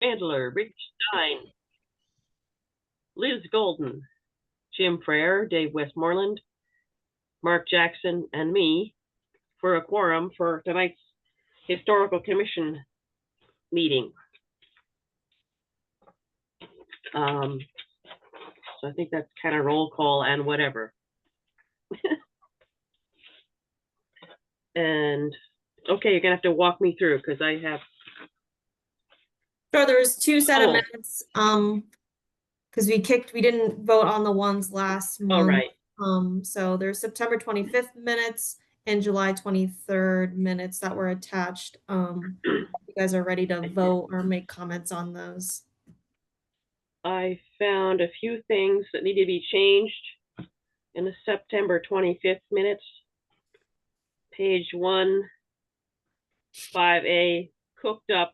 Chandler, Rich Stein, Liz Golden, Jim Frere, Dave Westmoreland, Mark Jackson, and me for a quorum for tonight's Historical Commission meeting. So I think that's kind of roll call and whatever. And okay, you're gonna have to walk me through because I have. So there's two set of minutes, because we didn't vote on the ones last month. All right. So there's September 25th minutes and July 23rd minutes that were attached. You guys are ready to vote or make comments on those. I found a few things that need to be changed in the September 25th minutes. Page 1, 5A, cooked up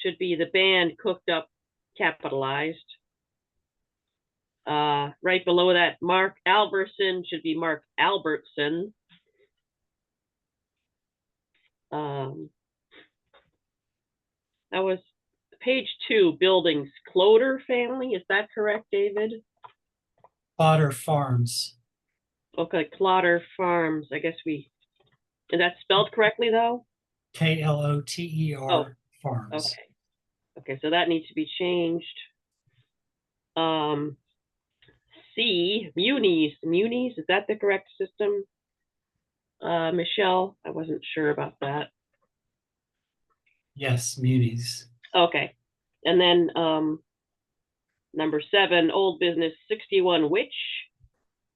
should be the band cooked up capitalized. Right below that, Mark Albertson should be Mark Albertson. That was page 2, buildings, Cloder family. Is that correct, David? Cloder Farms. Okay, Cloder Farms. I guess is that spelled correctly though? Kloter Farms. Okay. Okay, so that needs to be changed. C, Munis, is that the correct system? Michelle, I wasn't sure about that. Yes, Munis. Okay, and then number 7, old business 61 Witch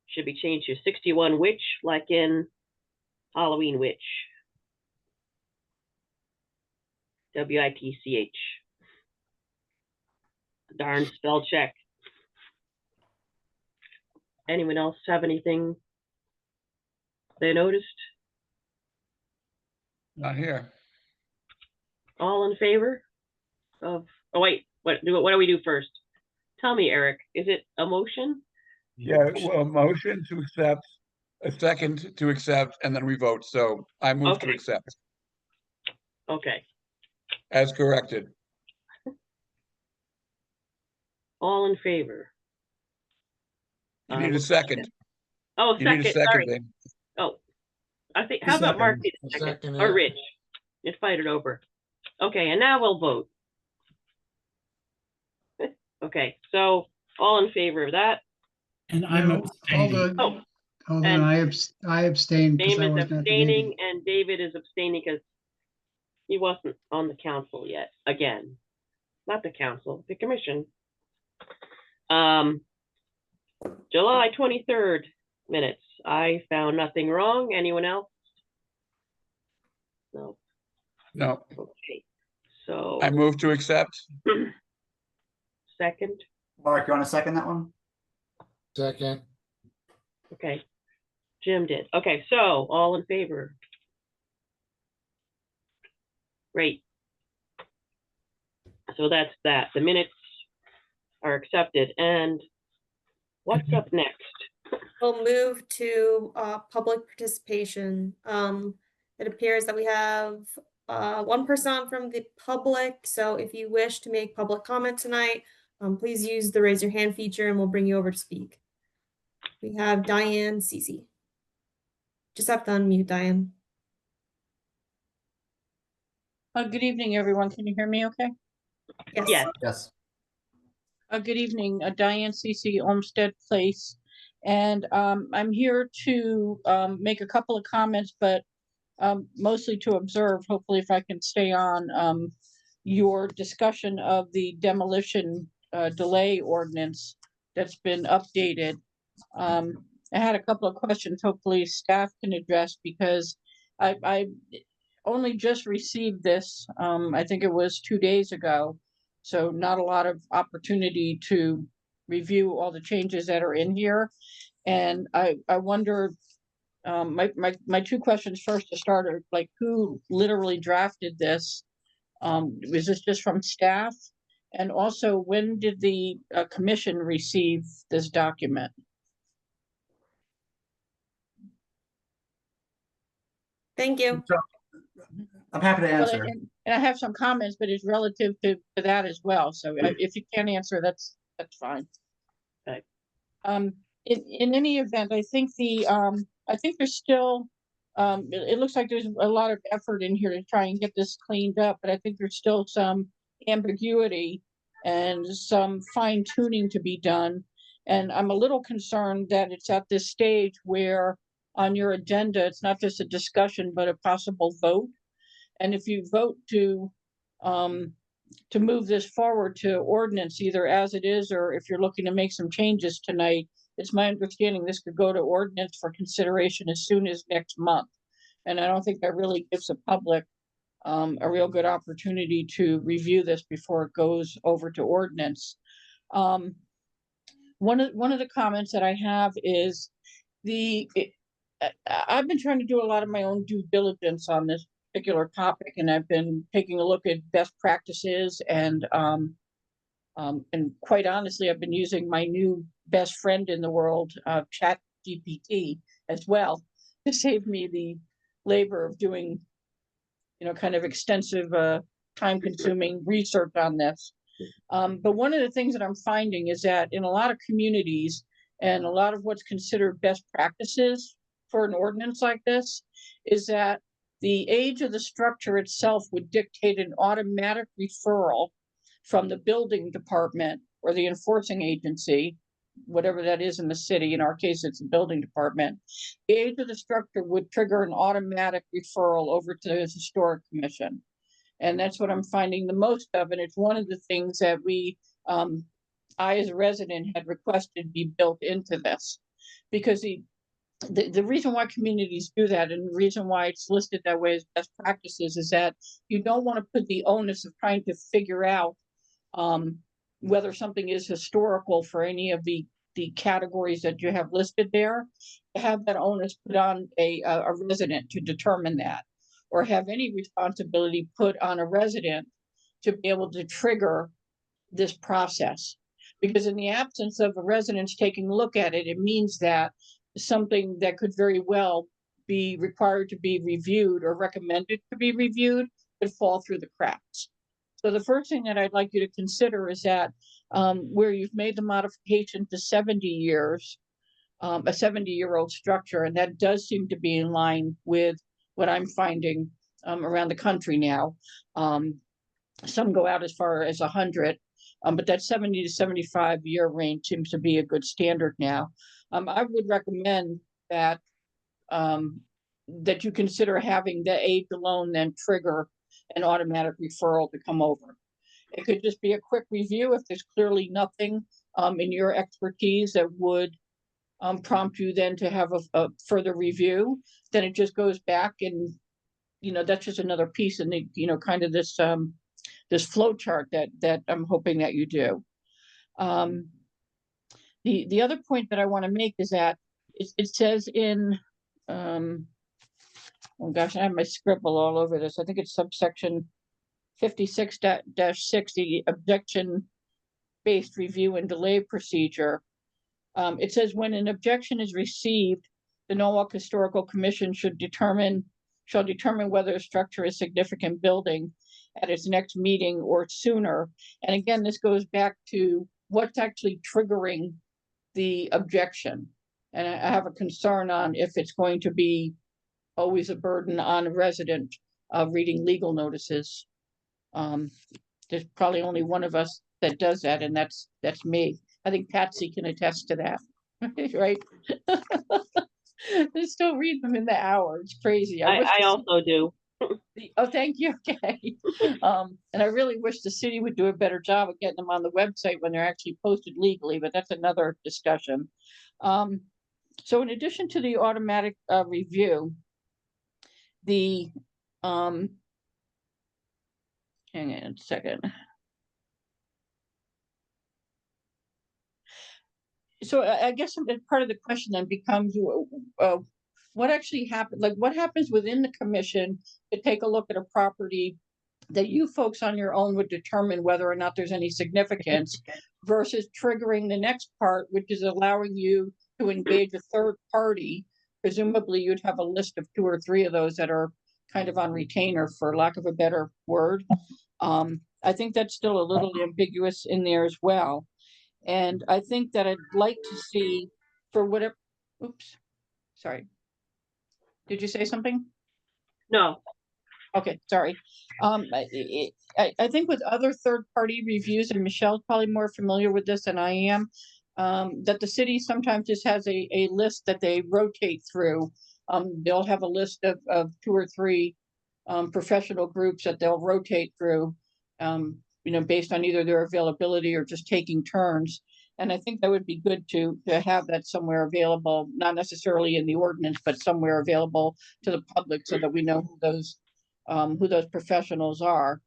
should be changed to 61 Witch, like in Halloween Witch. WITCH. Darn spell check. Anyone else have anything they noticed? Not here. All in favor of, oh wait, what do we do first? Tell me, Eric, is it a motion? Yeah, well, a motion to accept, a second to accept, and then we vote. So I move to Okay. accept Okay, as corrected. all in favor? You need a second. Oh, You need a second, second, sorry. Dave. Oh, I think, how about Mark did a second, or Rich? Just fight it over. Okay, and now we'll vote. Okay, so all in favor of that? And I'm No, hold abstaining. on. Hold and on, I abstained because I Damon's wasn't at the abstaining, meeting. and David is abstaining because he wasn't on the council yet, again. Not the council, the commission. July 23rd minutes. I found nothing wrong. Anyone else? No. No, Okay. So I move to accept. second. Mark, you want to second that one? Second. Okay. Jim did. Okay, so all in favor? Great. So that's that. The minutes are accepted. And what's up next? We'll move to public participation. It appears that we have one person from the public. So if you wish to make public comment tonight, please use the raise your hand feature and we'll bring you over to speak. We have Diane Cece. Just have to unmute, Diane. Good evening, everyone. Can you hear me okay? Yes. Yes. Yes. Good evening, Diane Cece, Olmsted Place. And I'm here to make a couple of comments, but mostly to observe, hopefully if I can stay on your discussion of the demolition delay ordinance that's been updated. I had a couple of questions hopefully staff can address because I only just received this, I think it was 2 days ago. So not a lot of opportunity to review all the changes that are in here. And I wonder, my two questions first to start are like, who literally drafted this? Was this just from staff? And also, when did the commission receive this document? Thank you. I'm happy to answer. And I have some comments, but it's relative to that as well. So if you can't answer, that's fine. Okay. In any event, I think I think there's still, it looks like there's a lot of effort in here to try and get this cleaned up, but I think there's still some ambiguity and some fine tuning to be done. And I'm a little concerned that it's at this stage where on your agenda, it's not just a discussion, but a possible vote. And if you vote to move this forward to ordinance, either as it is, or if you're looking to make some changes tonight, it's my understanding this could go to ordinance for consideration as soon as next month. And I don't think that really gives the public a real good opportunity to review this before it goes over to ordinance. One of the comments that I have is I've been trying to do a lot of my own due diligence on this particular topic, and I've been taking a look at best practices and quite honestly, I've been using my new best friend in the world, ChatGPT, as well, to save me the labor of doing, kind of extensive, time-consuming research on this. But one of the things that I'm finding is that in a lot of communities and a lot of what's considered best practices for an ordinance like this is that the age of the structure itself would dictate an automatic referral from the building department or the enforcing agency, whatever that is in the city. In our case, it's the building department. The age of the structure would trigger an automatic referral over to the historic commission. And that's what I'm finding the most of. And it's one of the things that I as a resident had requested be built into this, because the reason why communities do that and the reason why it's listed that way as best practices is that you don't want to put the onus of trying to figure out whether something is historical for any of the categories that you have listed there, to have that onus put on a resident to determine that, or have any responsibility put on a resident to be able to trigger this process. Because in the absence of a resident taking a look at it, it means that something that could very well be required to be reviewed or recommended to be reviewed could fall through the cracks. So the first thing that I'd like you to consider is that where you've made the modification to 70 years, a 70-year-old structure, and that does seem to be in line with what I'm finding around the country now. Some go out as far as 100, but that 70 to 75-year range seems to be a good standard now. I would recommend that that you consider having the age alone then trigger an automatic referral to come over. It could just be a quick review if there's clearly nothing in your expertise that would prompt you then to have a further review. Then it just goes back, and that's just another piece in the kind of this this flow chart that I'm hoping that you do. The other point that I want to make is that it says in oh gosh, I have my scribble all over this. I think it's subsection 56-60, objection-based review and delay procedure. It says when an objection is received, the Norwalk Historical Commission shall determine whether a structure is significant building at its next meeting or sooner. And again, this goes back to what's actually triggering the objection. And I have a concern on if it's going to be always a burden on a resident of reading legal notices. There's probably only one of us that does that, and that's me. I think Patsy can attest to that, right? They still read them in the hour. It's crazy. I also do. Oh, thank you. Okay. And I really wish the city would do a better job of getting them on the website when they're actually posted legally, but that's another discussion. So in addition to the automatic review, hang on a second. So I guess part of the question then becomes what actually happened, like what happens within the commission to take a look at a property that you folks on your own would determine whether or not there's any significance versus triggering the next part, which is allowing you to engage a third party. Presumably you'd have a list of 2 or 3 of those that are kind of on retainer, for lack of a better word. I think that's still a little ambiguous in there as well. And I think that I'd like to see, for whatever, oops, sorry. Did you say something? No, Okay, sorry. I think with other third-party reviews, and Michelle's probably more familiar with this than I am, that the city sometimes just has a list that they rotate through. They'll have a list of 2 or 3 professional groups that they'll rotate through, based on either their availability or just taking turns. And I think that would be good to have that somewhere available, not necessarily in the ordinance, but somewhere available to the public so that we know who those professionals are.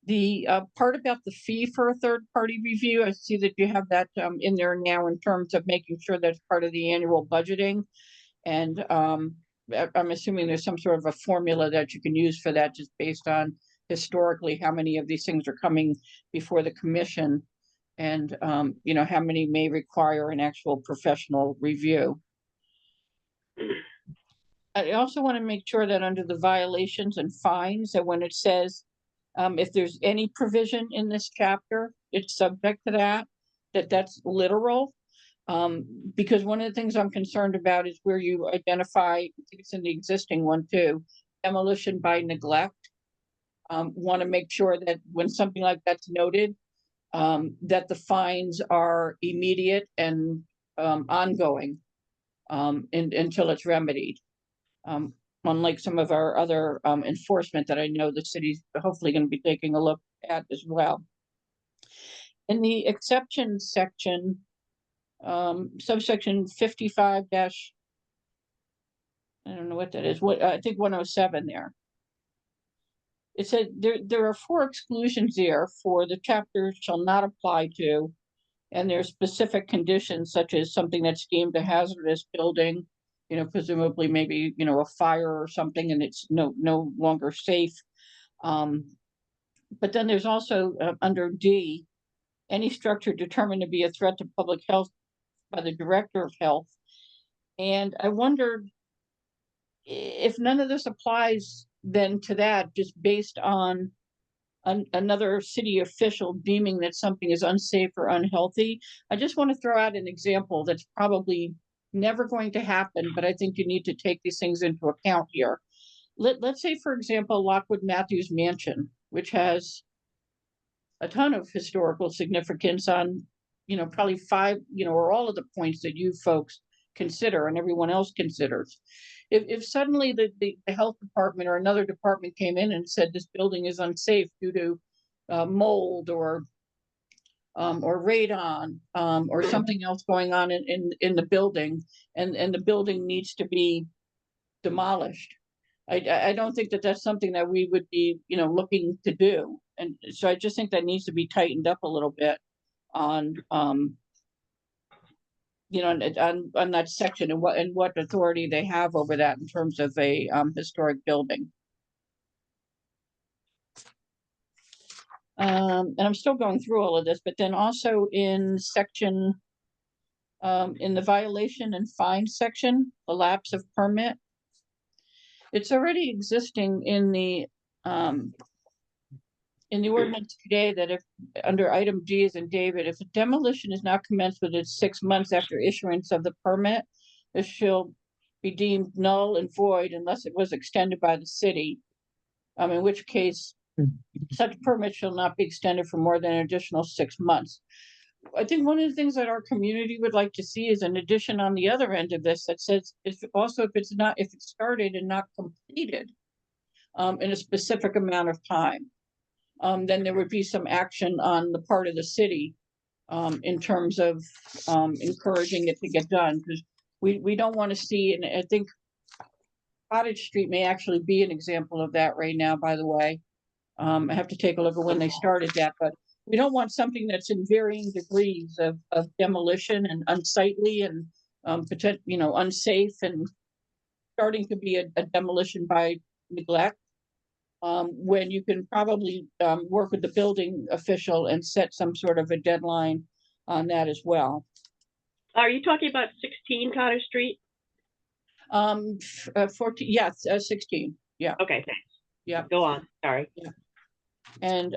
The part about the fee for a third-party review, I see that you have that in there now in terms of making sure that's part of the annual budgeting. And I'm assuming there's some sort of a formula that you can use for that, just based on historically how many of these things are coming before the commission, and how many may require an actual professional review. I also want to make sure that under the violations and fines, that when it says if there's any provision in this chapter, it's subject to that's literal. Because one of the things I'm concerned about is where you identify, I think it's in the existing one too, demolition by neglect. Want to make sure that when something like that's noted, that the fines are immediate and ongoing until it's remedied. Unlike some of our other enforcement that I know the city's hopefully going to be taking a look at as well. In the exceptions section, subsection 55 dash, I don't know what that is, I think 107 there. It said there are 4 exclusions there for the chapter shall not apply to, and there's specific conditions such as something that's deemed a hazardous building, presumably maybe, a fire or something, and it's no longer safe. But then there's also under D, any structure determined to be a threat to public health by the director of health. And I wondered if none of this applies then to that, just based on another city official deeming that something is unsafe or unhealthy. I just want to throw out an example that's probably never going to happen, but I think you need to take these things into account here. Let's say, for example, Lockwood Matthews Mansion, which has a ton of historical significance on, probably 5, or all of the points that you folks consider and everyone else considers. If suddenly the health department or another department came in and said this building is unsafe due to mold or radon or something else going on in the building, and the building needs to be demolished, I don't think that that's something that we would be looking to do. And so I just think that needs to be tightened up a little bit on on that section, and what authority they have over that in terms of a historic building. And I'm still going through all of this, but then also in section, in the violation and fine section, the lapse of permit, it's already existing in the ordinance today that if under item G as in David, if a demolition is not commenced within 6 months after issuance of the permit, this shall be deemed null and void unless it was extended by the city. In which case, such permit shall not be extended for more than an additional 6 months. I think one of the things that our community would like to see is an addition on the other end of this that says if it's started and not completed in a specific amount of time. Then there would be some action on the part of the city in terms of encouraging it to get done, because we don't want to see, and I think Cottage Street may actually be an example of that right now, by the way. I have to take a look at when they started that, but we don't want something that's in varying degrees of demolition and unsightly and unsafe and starting to be a demolition by neglect. When you can probably work with the building official and set some sort of a deadline on that as well. Are you talking about 16 Cottage Street? 14, yes, 16. Okay, thanks. Yeah. Go on, sorry. And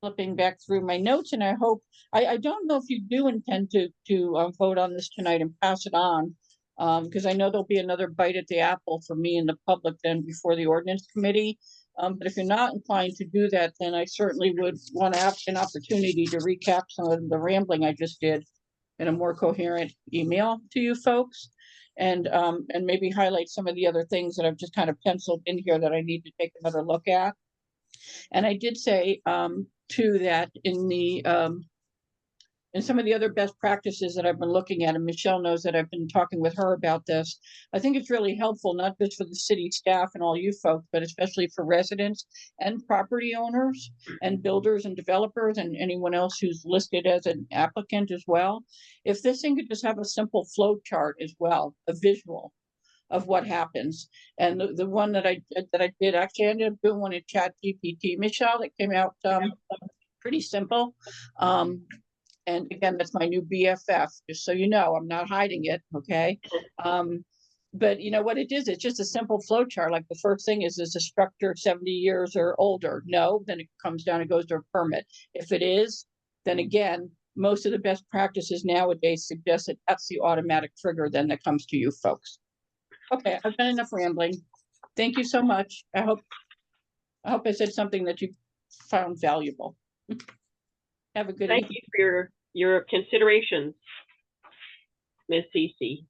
flipping back through my notes, and I hope, I don't know if you do intend to vote on this tonight and pass it on. Because I know there'll be another bite at the apple for me and the public then before the ordinance committee. But if you're not inclined to do that, then I certainly would want to have an opportunity to recap some of the rambling I just did in a more coherent email to you folks. And maybe highlight some of the other things that I've just kind of penciled in here that I need to take another look at. And I did say, too, that in some of the other best practices that I've been looking at, and Michelle knows that I've been talking with her about this, I think it's really helpful, not just for the city staff and all you folks, but especially for residents and property owners and builders and developers and anyone else who's listed as an applicant as well. If this thing could just have a simple flow chart as well, a visual of what happens. And the one that I did, actually I ended up doing one in ChatGPT, Michelle, that came out pretty simple. And again, that's my new BFF, just so you know, I'm not hiding it, okay? But you know what it is? It's just a simple flow chart. Like the first thing is a structure 70 years or older? No, then it comes down and goes to a permit. If it is, then again, most of the best practices nowadays suggest that that's the automatic trigger then that comes to you folks. Okay, I've done enough rambling. Thank you so much. I hope I said something that you found valuable. Have a good Thank evening. you for your considerations, Ms. Cece.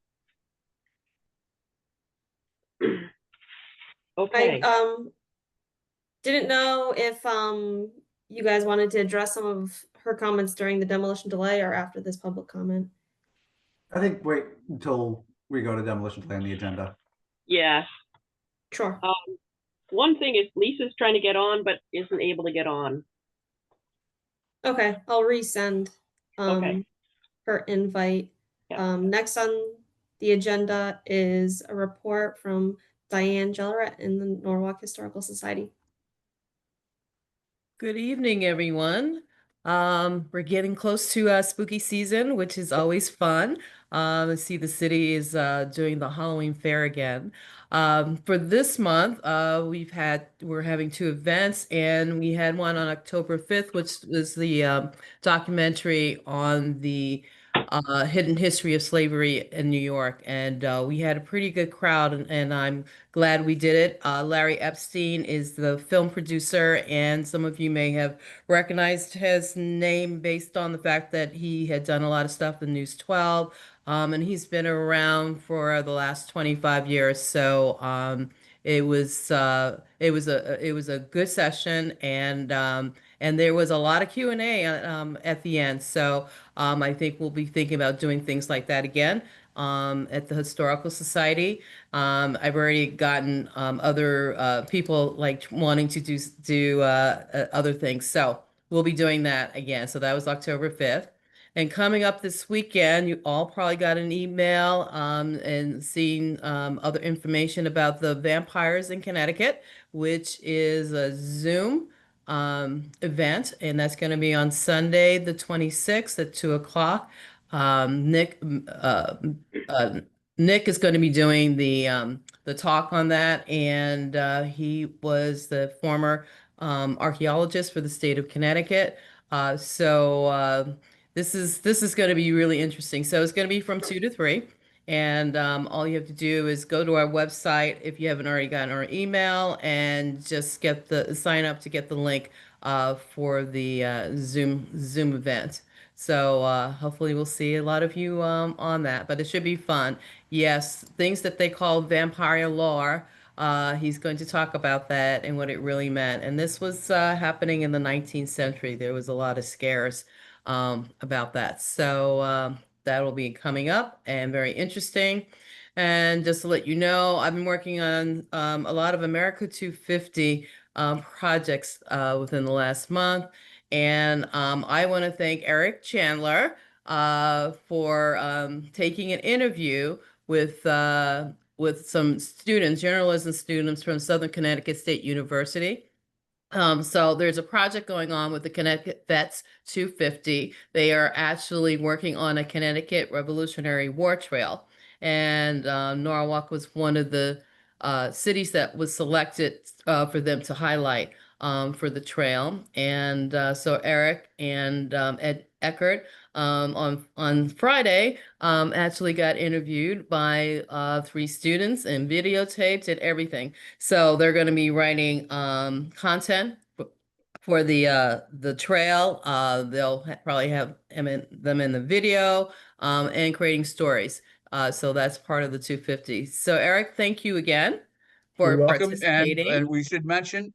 Okay, I didn't know if you guys wanted to address some of her comments during the demolition delay or after this public comment. I think wait until we go to demolition delay on the agenda. yeah. Sure. One thing is Lisa's trying to get on, but isn't able to get on. Okay, I'll resend Okay. her invite. Yeah. Next on the agenda is a report from Diane Jelleret in the Norwalk Historical Society. Good evening, everyone. We're getting close to spooky season, which is always fun. I see the city is doing the Halloween fair again. For this month, we're having two events, and we had one on October 5th, which was the documentary on the hidden history of slavery in New York. And we had a pretty good crowd, and I'm glad we did it. Larry Epstein is the film producer, and some of you may have recognized his name based on the fact that he had done a lot of stuff in News 12, and he's been around for the last 25 years. So it was a good session, and there was a lot of Q&A at the end. So I think we'll be thinking about doing things like that again at the Historical Society. I've already gotten other people like wanting to do other things. So we'll be doing that again. So that was October 5th. And coming up this weekend, you all probably got an email and seen other information about the Vampires in Connecticut, which is a Zoom event, and that's going to be on Sunday, the 26th at 2 o'clock. Nick is going to be doing the talk on that, and he was the former archaeologist for the state of Connecticut. This is going to be really interesting. So it's going to be from 2 to 3. And all you have to do is go to our website if you haven't already gotten our email, and just sign up to get the link for the Zoom event. So hopefully we'll see a lot of you on that, but it should be fun. Yes, things that they call vampire lore. He's going to talk about that and what it really meant. And this was happening in the 19th century. There was a lot of scares about that. So that will be coming up and very interesting. And just to let you know, I've been working on a lot of America 250 projects within the last month. And I want to thank Eric Chandler for taking an interview with some students, journalism students from Southern Connecticut State University. So there's a project going on with the Connecticut Vets 250. They are actually working on a Connecticut Revolutionary War Trail. and Norwalk was one of the cities that was selected for them to highlight for the trail. And so Eric and Ed Eckert on Friday actually got interviewed by 3 students and videotaped and everything. So they're going to be writing content for the trail. They'll probably have them in the video and creating stories. So that's part of the 250. So Eric, thank you again for You're welcome. participating. And we should mention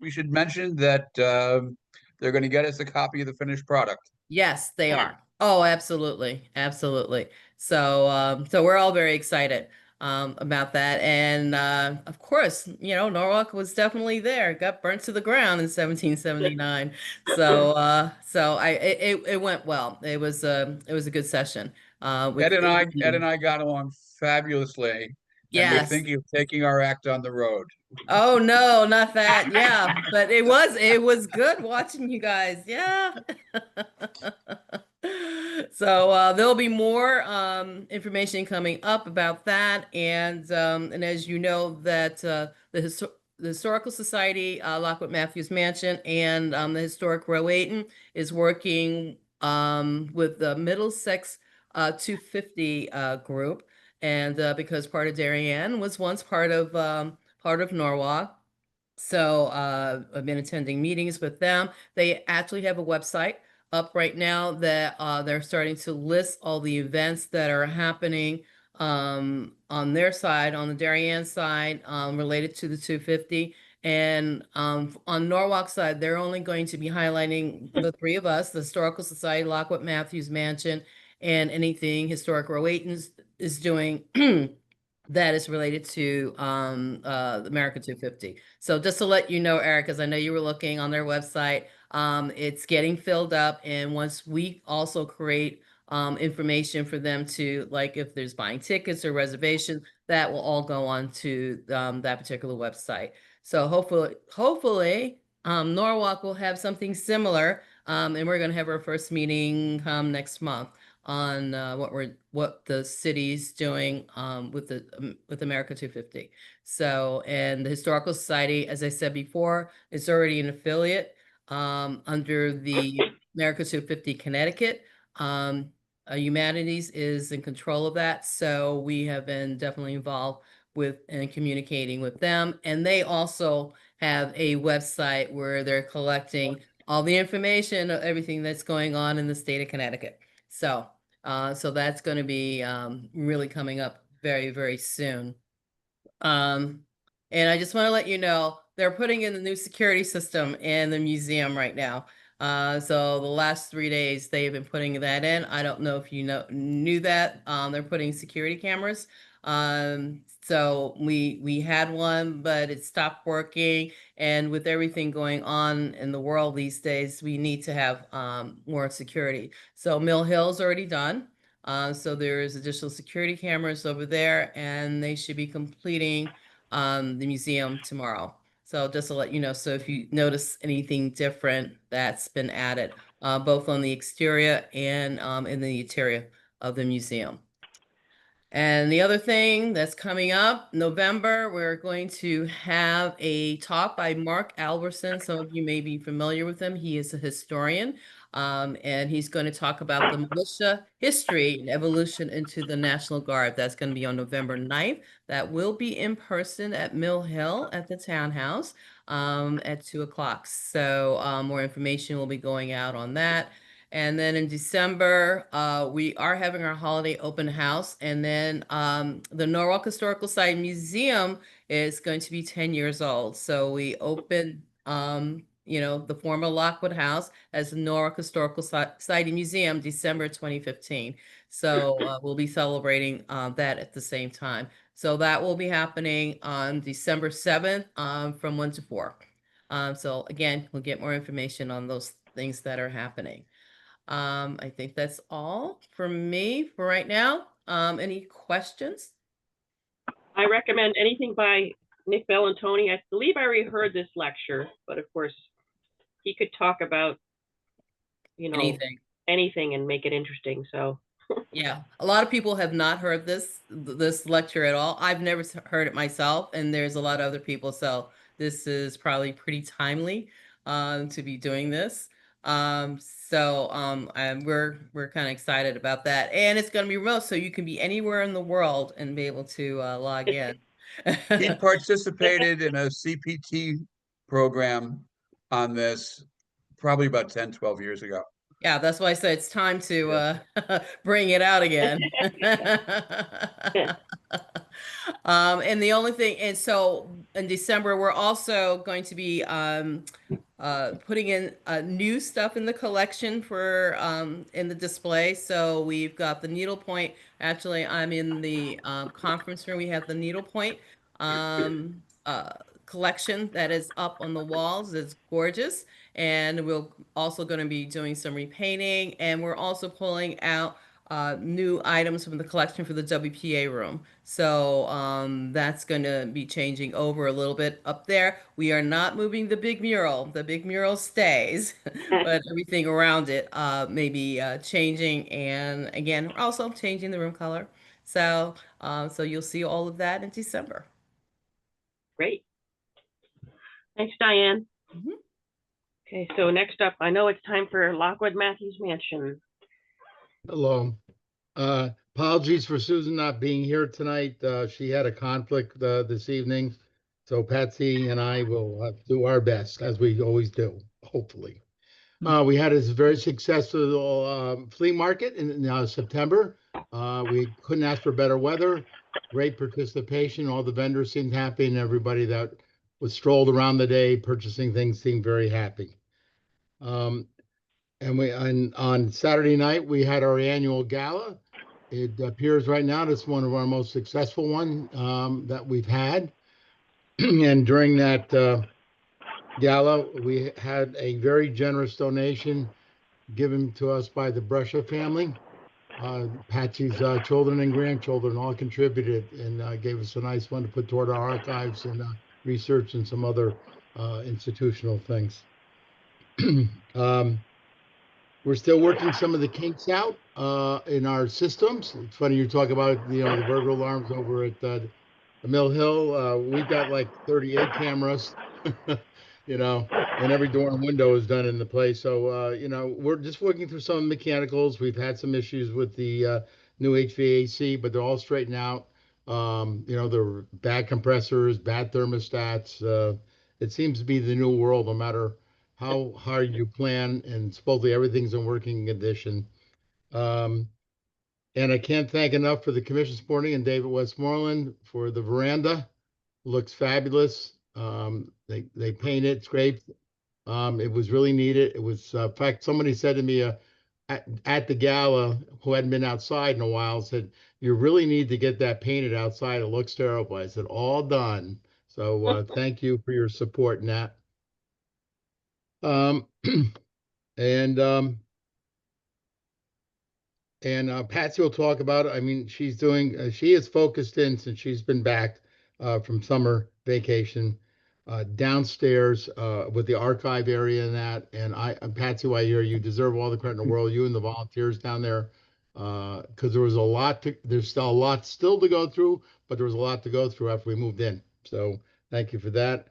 that they're going to get us a copy of the finished product. Yes, they are. Oh, absolutely. Absolutely. So so we're all very excited about that. And of course, you know, Norwalk was definitely there. Got burnt to the ground in 1779. So so it went well. It was a good session. With Ed and I got along fabulously. And we're Yes. thinking of taking our act on the road. Oh no, not that. Yeah, but it was good watching you guys. Yeah. So there'll be more information coming up about that, and as you know that the Historical Society, Lockwood Matthews Mansion, and the Historic Rowayton is working with the Middlesex 250 group, and because part of Darien was once part of Norwalk. So I've been attending meetings with them. They actually have a website up right now that they're starting to list all the events that are happening on their side, on the Darien side, related to the 250. And on Norwalk side, they're only going to be highlighting the 3 of us, the Historical Society, Lockwood Matthews Mansion, and anything Historic Rowayton is doing that is related to the America 250. So just to let you know, Eric, because I know you were looking on their website, it's getting filled up. And once we also create information for them to, like if there's buying tickets or reservations, that will all go on to that particular website. So hopefully Norwalk will have something similar. And we're going to have our first meeting next month on what the city's doing with America 250. So, and the Historical Society, as I said before, is already an affiliate under the America 250 Connecticut. Humanities is in control of that, so we have been definitely involved with and communicating with them. And they also have a website where they're collecting all the information of everything that's going on in the state of Connecticut. So, so that's going to be really coming up very, very soon. And I just want to let you know, they're putting in the new security system in the museum right now. So the last 3 days they've been putting that in. I don't know if you knew that. They're putting security cameras. So we had one, but it stopped working. And with everything going on in the world these days, we need to have more security. So Mill Hill's already done. So there's additional security cameras over there, and they should be completing the museum tomorrow. So just to let you know, so if you notice anything different, that's been added, both on the exterior and in the interior of the museum. And the other thing that's coming up, November, we're going to have a talk by Mark Alberson. Some of you may be familiar with him. He is a historian, and he's going to talk about the militia history and evolution into the National Guard. That's going to be on November 9th. That will be in person at Mill Hill at the Townhouse at 2 o'clock. So more information will be going out on that. And then in December, we are having our holiday open house. And then the Norwalk Historical Society Museum is going to be 10 years old. So we opened, you know, the former Lockwood House as the Norwalk Historical Society Museum, December 2015. So we'll be celebrating that at the same time. So that will be happening on December 7th from 1 to 4. So again, we'll get more information on those things that are happening. I think that's all from me for right now. Any questions? I recommend anything by Nick Bellantoni. I believe I already heard this lecture, but of course, he could talk about, you know, Anything? anything and make it interesting. So Yeah, a lot of people have not heard this lecture at all. I've never heard it myself, and there's a lot of other people, so this is probably pretty timely to be doing this. And we're kind of excited about that, and it's going to be remote, so you can be anywhere in the world and be able to log in. He participated in a CPT program on this probably about 10, 12 years ago. Yeah, that's why I said it's time to bring it out again. And the only thing, and so in December, we're also going to be putting in new stuff in the collection for in the display. So we've got the needlepoint. Actually, I'm in the conference room. We have the needlepoint collection that is up on the walls. It's gorgeous. And we're also going to be doing some repainting, and we're also pulling out new items from the collection for the WPA room. So that's going to be changing over a little bit up there. We are not moving the big mural. The big mural stays, but everything around it may be changing. And again, we're also changing the room color. So so you'll see all of that in December. Great. Thanks, Diane. Mhm. Okay, so next up, I know it's time for Lockwood Matthews Mansion. Hello. Apologies for Susan not being here tonight. She had a conflict this evening. So Patsy and I will do our best, as we always do, hopefully. We had a very successful flea market in September. We couldn't ask for better weather, great participation. All the vendors seemed happy, and everybody that was strolled around the day purchasing things seemed very happy. And on Saturday night, we had our annual gala. It appears right now that's one of our most successful one that we've had. And during that gala, we had a very generous donation given to us by the Brescia family. Patsy's children and grandchildren all contributed and gave us a nice one to put toward our archives and research and some other institutional things. We're still working some of the kinks out in our systems. It's funny you talk about the burglar alarms over at the Mill Hill. We've got like 38 cameras, and every door and window is done in the place. So we're just working through some mechanicals. We've had some issues with the new HVAC, but they're all straightened out. They're bad compressors, bad thermostats. It seems to be the new world, no matter how hard you plan, and supposedly everything's in working condition. And I can't thank enough for the commission supporting and David Westmoreland for the veranda. Looks fabulous. They painted, scraped. It was really needed. It was, in fact, somebody said to me at the gala, who hadn't been outside in a while, said, "You really need to get that painted outside. It looks terrible." I said, "All done." So thank you for your support in that. And Patsy will talk about it. I mean, she's doing, she is focused in since she's been back from summer vacation downstairs with the archive area and that. And Patsy, while you're here, you deserve all the credit in the world, you and the volunteers down there, because there was there's still a lot still to go through, but there was a lot to go through after we moved in. So thank you for that.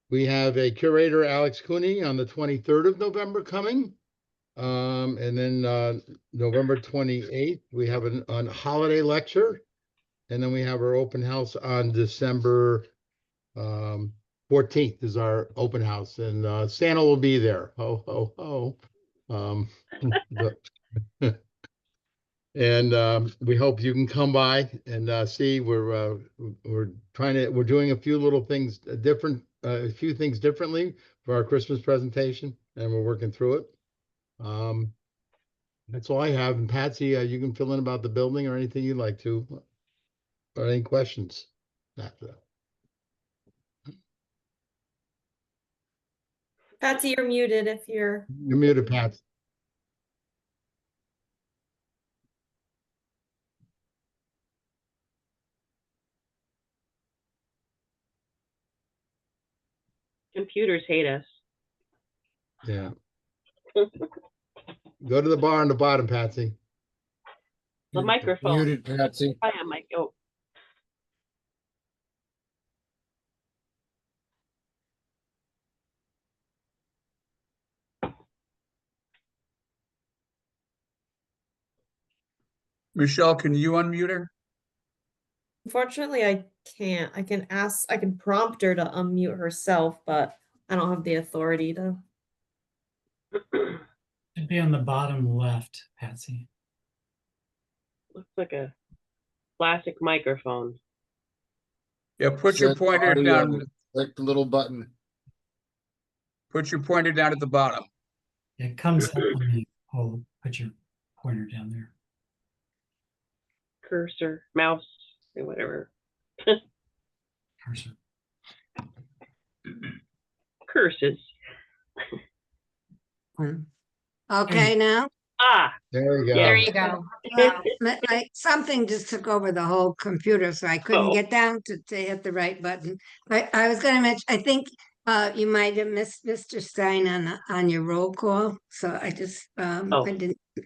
We have a curator, Alex Cooney, on the 23rd of November coming. And then November 28th, we have a holiday lecture. And then we have our open house on December 14th is our open house. And Santa will be there. Ho, ho, ho. And we hope you can come by and see. We're doing a few little things a few things differently for our Christmas presentation, and we're working through it. That's all I have. And Patsy, you can fill in about the building or anything you'd like to, or any questions after that. Patsy, you're muted if you're. You're muted, Pat. Computers hate us. Yeah. Go to the bar on the bottom, Patsy. The microphone. Muted, Patsy. I am, Mike. Oh, Michelle, can you unmute her? Unfortunately, I can't. I can prompt her to unmute herself, but I don't have the authority to. Should be on the bottom left, Patsy. looks like a classic microphone. Yeah, put your Set pointer audio, down, Click the little button. put your pointer down at the bottom. It comes up when you put your pointer down there. Cursor, mouse, or whatever. Cursor. Curses. Okay, now, Ah, There we go. Yeah. There you go. like something just took over the whole computer, so I couldn't Oh. get down to hit the right button. I was gonna mention, I think you might have missed Mr. Stein on your roll call, so I just, Oh.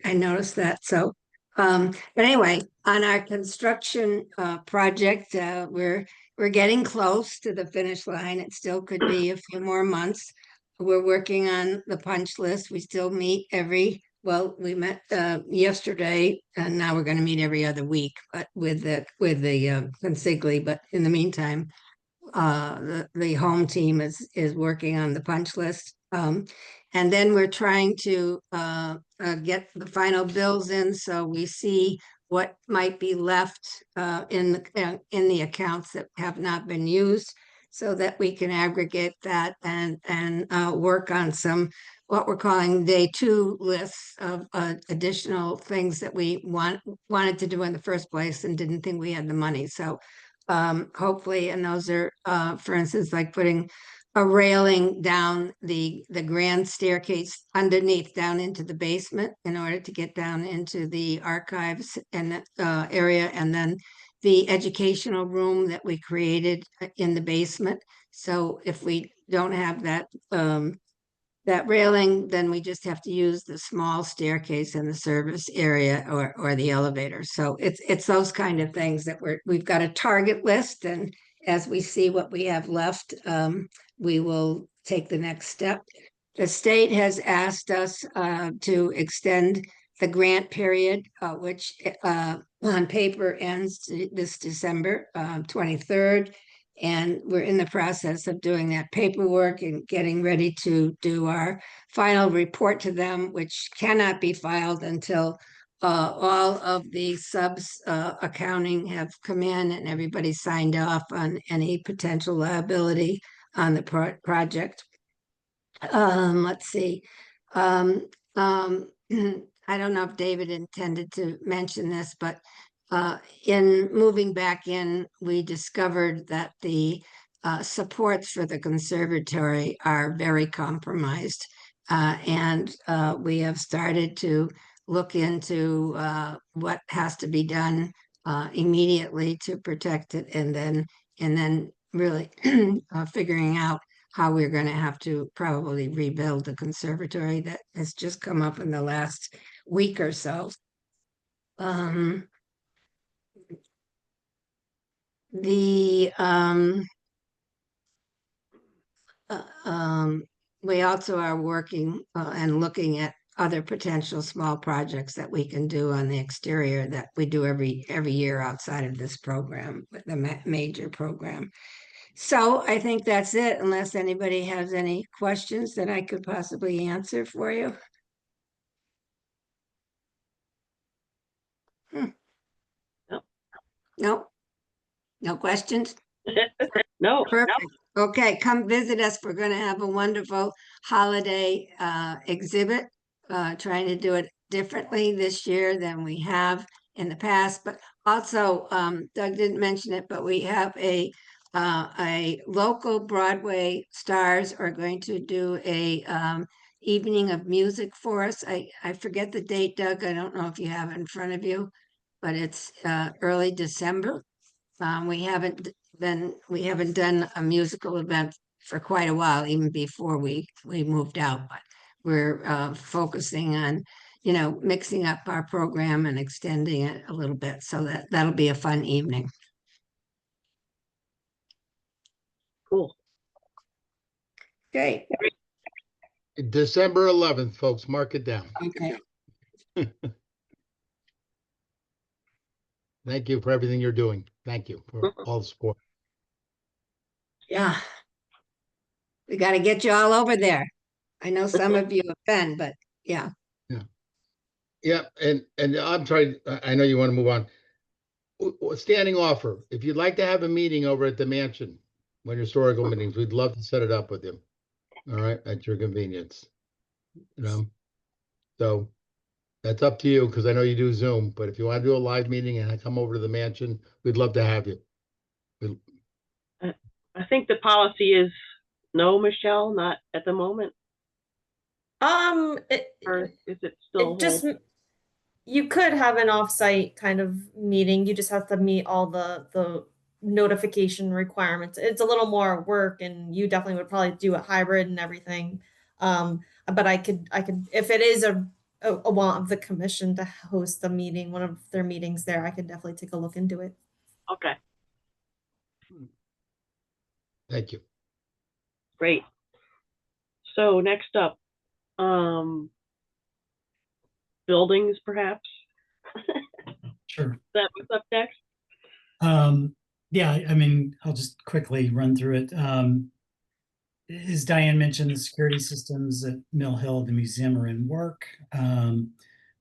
I noticed that, so. But anyway, on our construction project, we're getting close to the finish line. It still could be a few more months. We're working on the punch list. We still meet we met yesterday, and now we're gonna meet every other week, but with the consigli, but in the meantime, the home team is working on the punch list. And then we're trying to get the final bills in, so we see what might be left in the accounts that have not been used, so that we can aggregate that and work on some what we're calling day 2 lists of additional things that we wanted to do in the first place and didn't think we had the money. So hopefully, and those are for instance, like putting a railing down the grand staircase underneath down into the basement in order to get down into the archives and area, and then the educational room that we created in the basement. So if we don't have that railing, then we just have to use the small staircase in the service area or the elevator. So it's those kind of things that we've got a target list, and as we see what we have left, we will take the next step. The state has asked us to extend the grant period, which on paper ends this December 23rd. And we're in the process of doing that paperwork and getting ready to do our final report to them, which cannot be filed until all of the subs accounting have come in and everybody signed off on any potential liability on the project. Let's see. I don't know if David intended to mention this, but in moving back in, we discovered that the supports for the conservatory are very compromised. And we have started to look into what has to be done immediately to protect it, and then really figuring out how we're going to have to probably rebuild the conservatory that has just come up in the last week or so. We also are working and looking at other potential small projects that we can do on the exterior that we do every year outside of this program, the major program. So I think that's it, unless anybody has any questions that I could possibly answer for you. No. No questions? No, Perfect. Okay, come visit us. We're going to have a wonderful holiday exhibit. Trying to do it differently this year than we have in the past. But also, Doug didn't mention it, but we have a local Broadway stars are going to do a evening of music for us. I forget the date, Doug. I don't know if you have it in front of you, but it's early December. We haven't done a musical event for quite a while, even before we moved out, but we're focusing on you know, mixing up our program and extending it a little bit. So that'll be a fun evening. Cool. Great. December 11th, folks, mark it down. Okay. Thank you for everything you're doing. Thank you for all the support. Yeah. We got to get you all over there. I know some of you have been, but yeah. Yeah, and I'm trying, I know you want to move on. Standing offer, if you'd like to have a meeting over at the mansion, when historical meetings, we'd love to set it up with you. All right, at your convenience. You know, so that's up to you, because I know you do Zoom, but if you want to do a live meeting and come over to the mansion, we'd love to have you. I think the policy is no, Michelle, not at the moment, or is it still? It just, you could have an offsite kind of meeting. You just have to meet all the notification requirements. It's a little more work, and you definitely would probably do a hybrid and everything. But I could, if it is a want of the commission to host a meeting, one of their meetings there, I could definitely take a look into it. Okay, Thank you. great. So next up, buildings, perhaps. Sure. Is that what's up next? Yeah, I mean, I'll just quickly run through it. As Diane mentioned, the security systems at Mill Hill, the museum, are in work.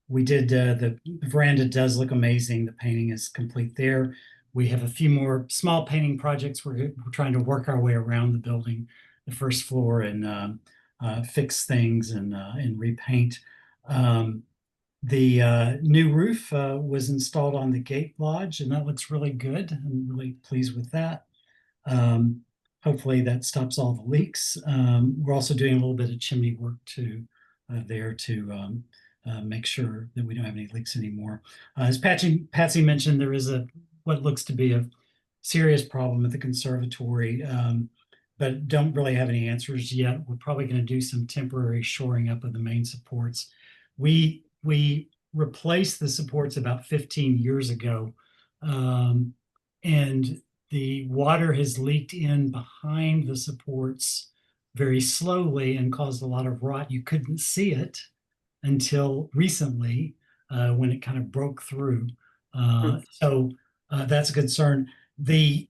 We did, the veranda does look amazing. The painting is complete there. We have a few more small painting projects. We're trying to work our way around the building, the first floor, and fix things and repaint. The new roof was installed on the gate lodge, and that looks really good. I'm really pleased with that. Hopefully that stops all the leaks. We're also doing a little bit of chimney work too there to make sure that we don't have any leaks anymore. As Patsy mentioned, there is what looks to be a serious problem at the conservatory, but don't really have any answers yet. We're probably going to do some temporary shoring up of the main supports. We replaced the supports about 15 years ago, and the water has leaked in behind the supports very slowly and caused a lot of rot. You couldn't see it until recently when it kind of broke through. So that's a concern. The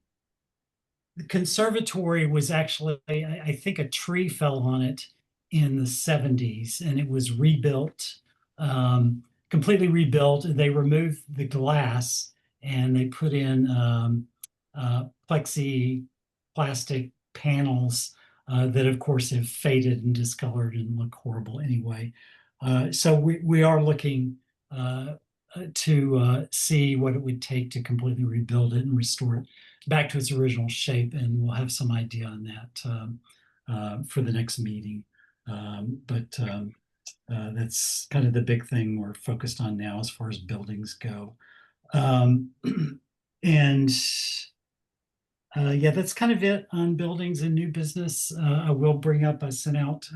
conservatory was actually, I think a tree fell on it in the 70s, and it was rebuilt, completely rebuilt. They removed the glass and they put in plexi plastic panels that of course have faded and discolored and look horrible anyway. So we are looking to see what it would take to completely rebuild it and restore it back to its original shape, and we'll have some idea on that for the next meeting. That's kind of the big thing we're focused on now as far as buildings go. And yeah, that's kind of it on buildings and new business. I will bring up, I sent out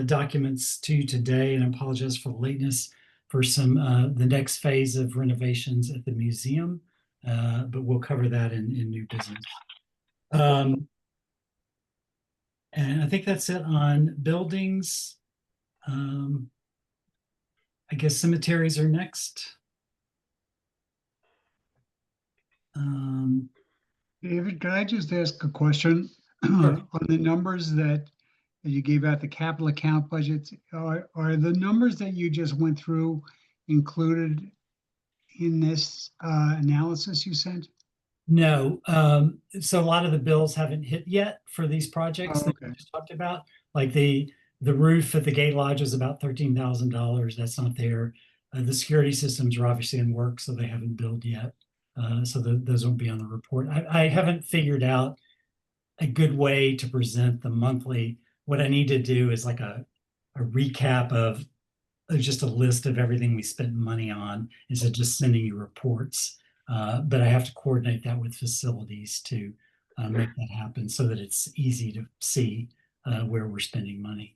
documents to you today, and I apologize for the lateness, for some the next phase of renovations at the museum, but we'll cover that in new business. And I think that's it on buildings. I guess cemeteries are next. David, could I just ask a question? Sure. On the numbers that you gave out, the capital account budgets, are the numbers that you just went through included in this analysis you sent? No, so a lot of the bills haven't hit yet for these projects Oh, that we okay. just talked about. Like the roof at the gate lodge is about $13,000. That's not there. The security systems are obviously in work, so they haven't billed yet. So those won't be on the report. I haven't figured out a good way to present the monthly. What I need to do is like a recap of just a list of everything we spent money on instead of just sending you reports. But I have to coordinate that with facilities to make that happen so that it's easy to see where we're spending money.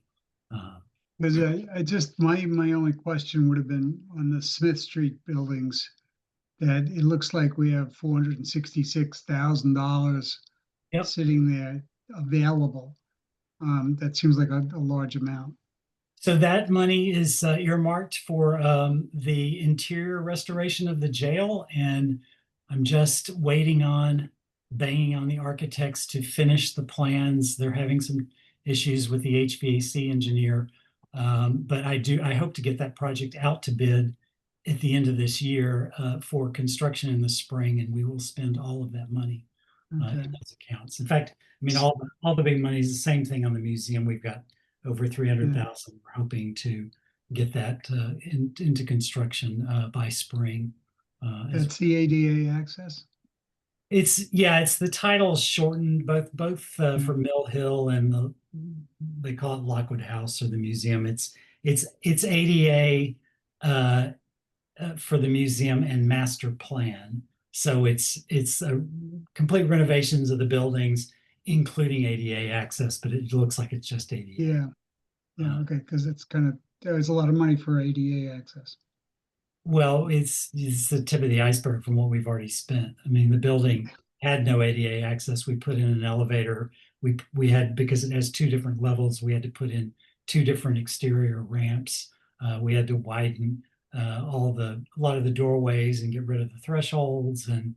Because I just, my only question would have been on the Smith Street buildings, that it looks like we have $466,000 Yep. sitting there available. That seems like a large amount. So that money is earmarked for the interior restoration of the jail, and I'm just waiting on, banging on the architects to finish the plans. They're having some issues with the HVAC engineer. But I hope to get that project out to bid at the end of this year for construction in the spring, and we will spend all of that money Okay. in those accounts. In fact, I mean, all the big money is the same thing on the museum. We've got over 300,000. We're hoping to get that into construction by spring. That's the ADA access? It's the title's shortened both for Mill Hill and they call it Lockwood House or the museum. It's ADA for the museum and master plan. So it's complete renovations of the buildings, including ADA access, but it looks like it's just ADA. Yeah. Yeah, okay, because it's kind of, there's a lot of money for ADA access. Well, it's the tip of the iceberg from what we've already spent. I mean, the building had no ADA access. We put in an elevator. We had, because it has 2 different levels, we had to put in 2 different exterior ramps. We had to widen a lot of the doorways and get rid of the thresholds, and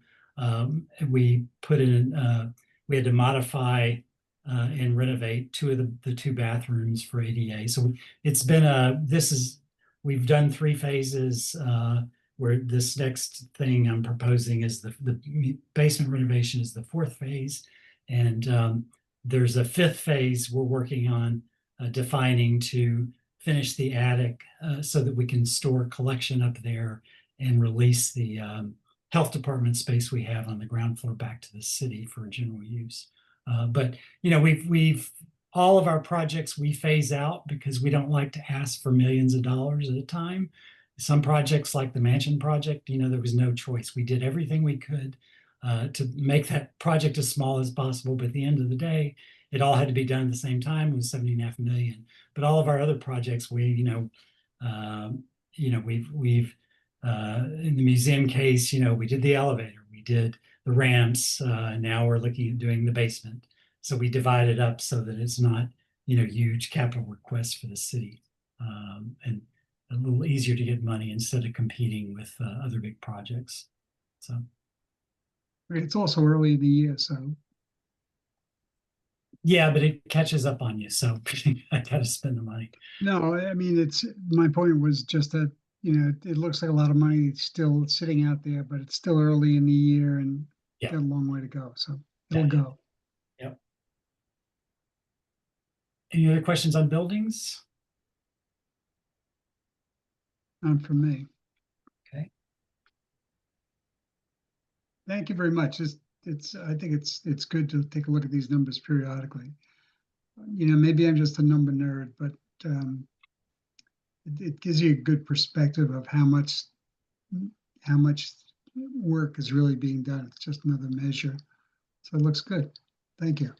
we put in we had to modify and renovate 2 of the 2 bathrooms for ADA. So it's been we've done 3 phases, where this next thing I'm proposing is the basement renovation is the 4th phase. And there's a 5th phase we're working on defining to finish the attic so that we can store collection up there and release the health department space we have on the ground floor back to the city for general use. But we've all of our projects we phase out because we don't like to ask for millions of dollars at a time. Some projects like the mansion project, there was no choice. We did everything we could to make that project as small as possible. But at the end of the day, it all had to be done at the same time. It was $70.5 million. But all of our other projects, we've in the museum case, we did the elevator, we did the ramps. Now we're looking at doing the basement. So we divide it up so that it's not, huge capital requests for the city, and a little easier to get money instead of competing with other big projects. So It's also early in the year, so. yeah, but it catches up on you. So I got to spend the money. No, I mean, my point was just that, it looks like a lot of money still sitting out there, but it's still early in the year and got a long way to go. So it'll go. Yep. Any other questions on buildings? Not for me. Okay. Thank you very much. I think it's good to take a look at these numbers periodically. Maybe I'm just a number nerd, but it gives you a good perspective of how much work is really being done. It's just another measure. So it looks good. Thank you.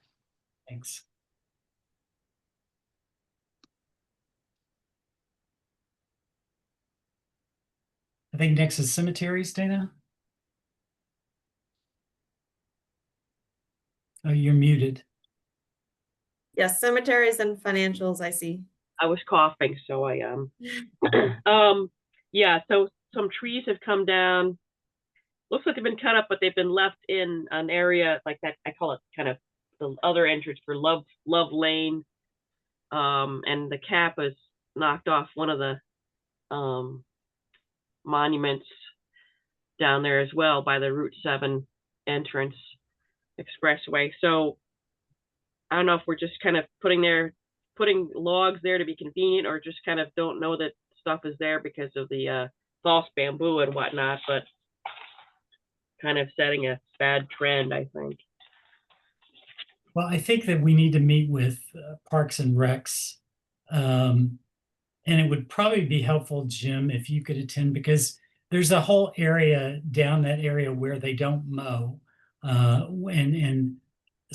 Thanks. I think next is cemeteries, Dana. Oh, you're muted. Yes, cemeteries and financials, I see. I was coughing, so I yeah, so some trees have come down. Looks like they've been cut up, but they've been left in an area like that. I call it kind of the other entrance for Love Lane. And the cap is knocked off one of the monuments down there as well by the Route 7 entrance expressway. So I don't know if we're just kind of putting logs there to be convenient, or just kind of don't know that stuff is there because of the false bamboo and whatnot, but kind of setting a bad trend, I think. Well, I think that we need to meet with Parks and Recs. And it would probably be helpful, Jim, if you could attend, because there's a whole area down that area where they don't mow. And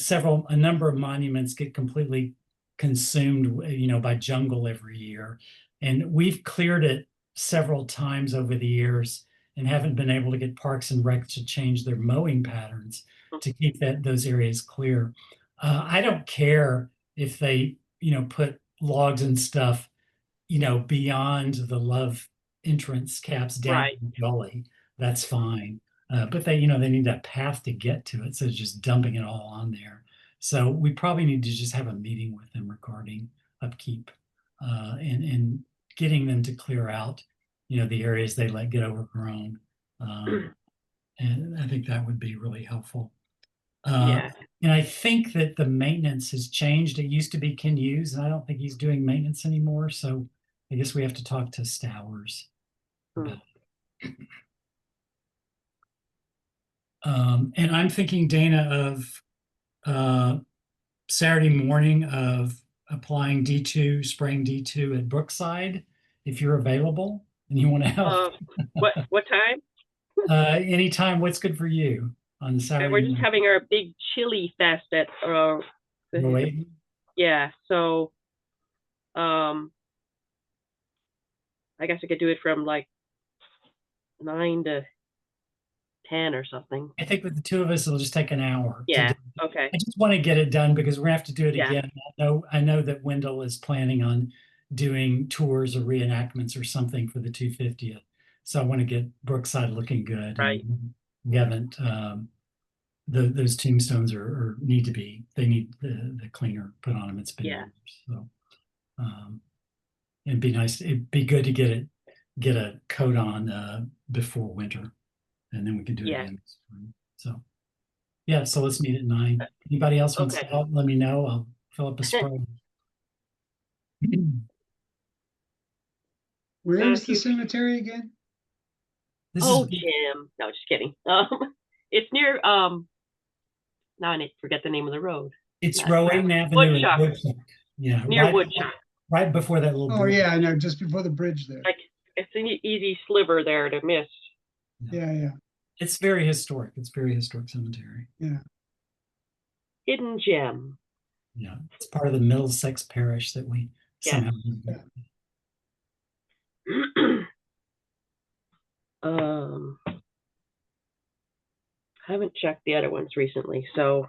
a number of monuments get completely consumed, by jungle every year. And we've cleared it several times over the years and haven't been able to get Parks and Rec to change their mowing patterns to keep those areas clear. I don't care if they, put logs and stuff, beyond the Love entrance caps down Right. the gully. That's fine. But they need a path to get to it, so just dumping it all on there. So we probably need to just have a meeting with them regarding upkeep, and getting them to clear out, the areas they let get overgrown. And I think that would be really helpful. Yeah. And I think that the maintenance has changed. It used to be Ken Hughes, and I don't think he's doing maintenance anymore. So I guess we have to talk to Stowers about it. And I'm thinking, Dana, of Saturday morning of applying D2, spraying D2 at Brookside, if you're available and you want to help. What time? Anytime. What's good for you on Saturday? We're just having our big chili fest at Wait. yeah. So I guess I could do it from like 9 to 10 or something. I think with the two of us, it'll just take an hour. Yeah. To do. Okay. I just want to get it done because we're gonna have to do it Yeah. again. I know that Wendell is planning on doing tours or reenactments or something for the 250th. So I want to get Brookside looking good. Right. And we haven't. Those tombstones need to be. They need the cleaner put on them. It's been years. So it'd be nice. It'd be good to get a coat on before winter, and then we can do it again. So yeah, so let's meet at 9. Anybody else wants to help? Let me know. I'll fill up a spray. Where is the cemetery again? Jim. No, just kidding. It's near now I forget the name of the road. It's Rowayton Avenue. Woodchuck. Yeah, near Woodchuck. Right before that little. Oh bridge. yeah, I know, just before the bridge there. Like it's an easy sliver there to miss. Yeah. It's very historic. It's very historic cemetery. Yeah. Hidden gem. Yeah, it's part of the Middlesex Parish that we somehow. Yeah. I haven't checked the other ones recently, so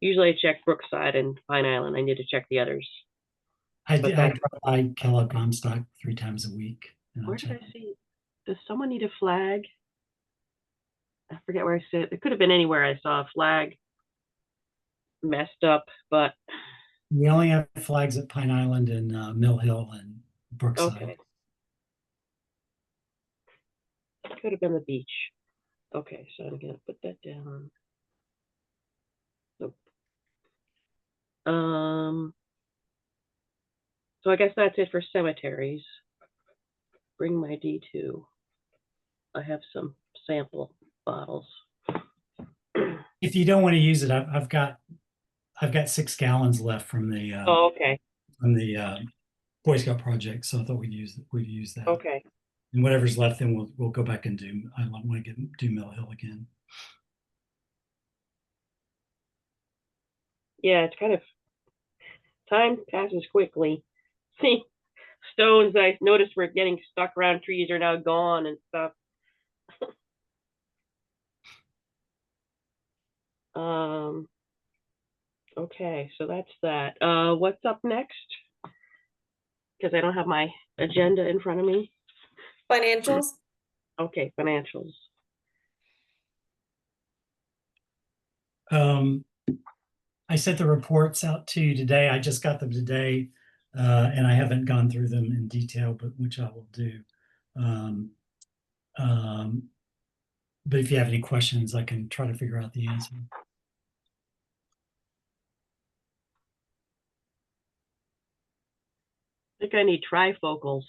usually I check Brookside and Pine Island. I need to check the others. I drive by Kellogg Comstock 3 times a week. Where did I see? Does someone need a flag? I forget where I said. It could have been anywhere I saw a flag messed up, but we only have flags at Pine Island and Mill Hill and Brookside. Okay. Could have been the beach. Okay, so I'm gonna put that down. Nope. So I guess that's it for cemeteries. Bring my D2. I have some sample bottles. If you don't want to use it, I've got 6 gallons left from the from the Boy Scout project, so I thought we'd use that. Okay. And whatever's left, then we'll go back and do. I want to do Mill Hill again. Yeah, it's kind of time passes quickly. See, stones I noticed were getting stuck around trees are now gone and stuff. Okay, so that's that. What's up next? Because I don't have my agenda in front of me. Financials. Okay, financials. I sent the reports out to you today. I just got them today, and I haven't gone through them in detail, but which I will do. But if you have any questions, I can try to figure out the answer. I think I need trifocals.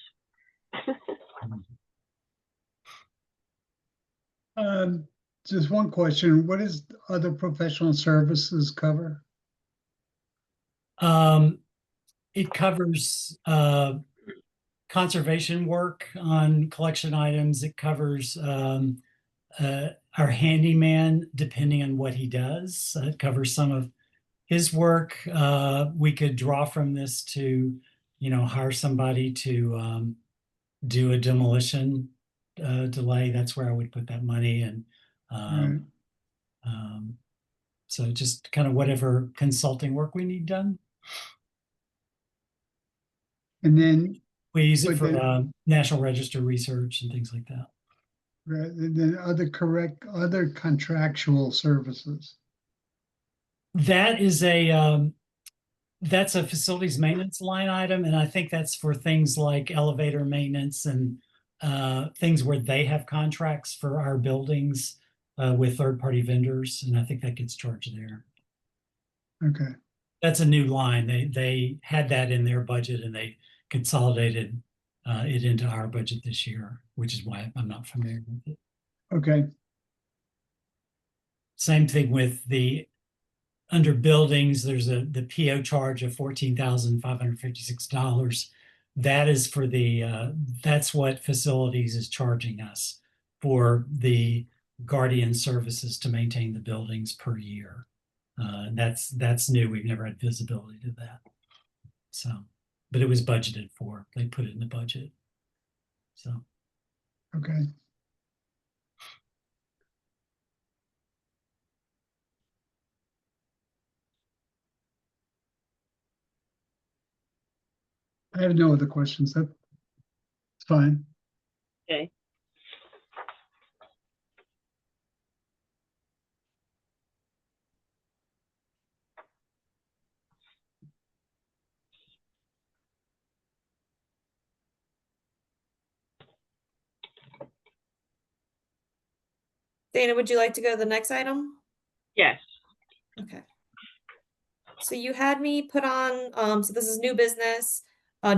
Just one question. What does other professional services cover? It covers conservation work on collection items. It covers our handyman, depending on what he does. It covers some of his work, we could draw from this to, hire somebody to do a demolition delay. That's where I would put that money. And Right. so just kind of whatever consulting work we need done. And then, We use it But for then- National Register research and things like that. then other contractual services. That is that's a facilities maintenance line item, and I think that's for things like elevator maintenance and things where they have contracts for our buildings with third-party vendors, and I think that gets charged there. Okay, That's a new line. They had that in their budget and they consolidated it into our budget this year, which is why I'm not familiar with it. okay, Same thing with under buildings, there's the PO charge of $14,556. That is for that's what facilities is charging us for the guardian services to maintain the buildings per year. That's new. We've never had visibility to that. So, but it was budgeted for. They put it in the budget. So. okay. I have no other questions. That's fine. Okay. Dana, would you like to go to the next item? Yes. Okay. So you had me put on, so this is new business,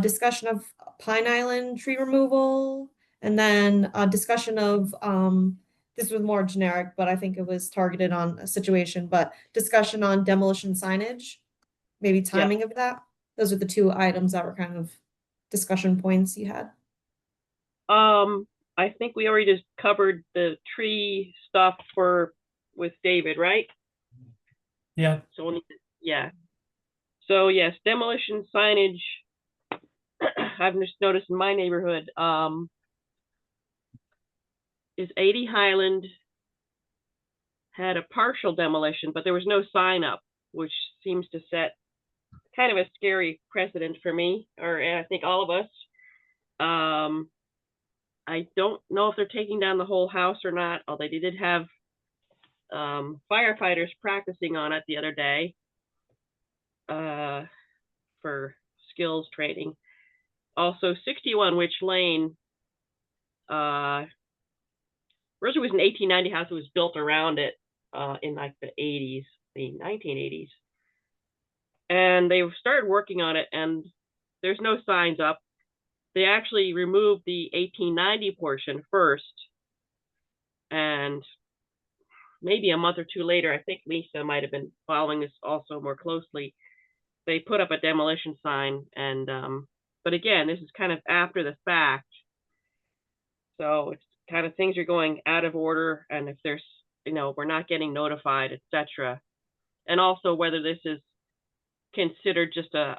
discussion of Pine Island tree removal, and then a discussion of, this was more generic, but I think it was targeted on a situation, but discussion on demolition signage, maybe timing of that. Those are the two items that were kind of discussion points you had. I think we already just covered the tree stuff with David, right? Yeah. So yeah. So yes, demolition signage. I've just noticed in my neighborhood, is 80 Highland had a partial demolition, but there was no sign up, which seems to set kind of a scary precedent for me, or I think all of us. I don't know if they're taking down the whole house or not, although they did have firefighters practicing on it the other day for skills training. Also, 61 Witch Lane, originally was an 1890 house that was built around it in like the 80s, the 1980s. And they started working on it, and there's no signs up. They actually removed the 1890 portion first, and maybe a month or two later, I think Lisa might have been following this also more closely. They put up a demolition sign, and but again, this is kind of after the fact, so it's kind of things are going out of order, and if there's, we're not getting notified, etc. And also whether this is considered just a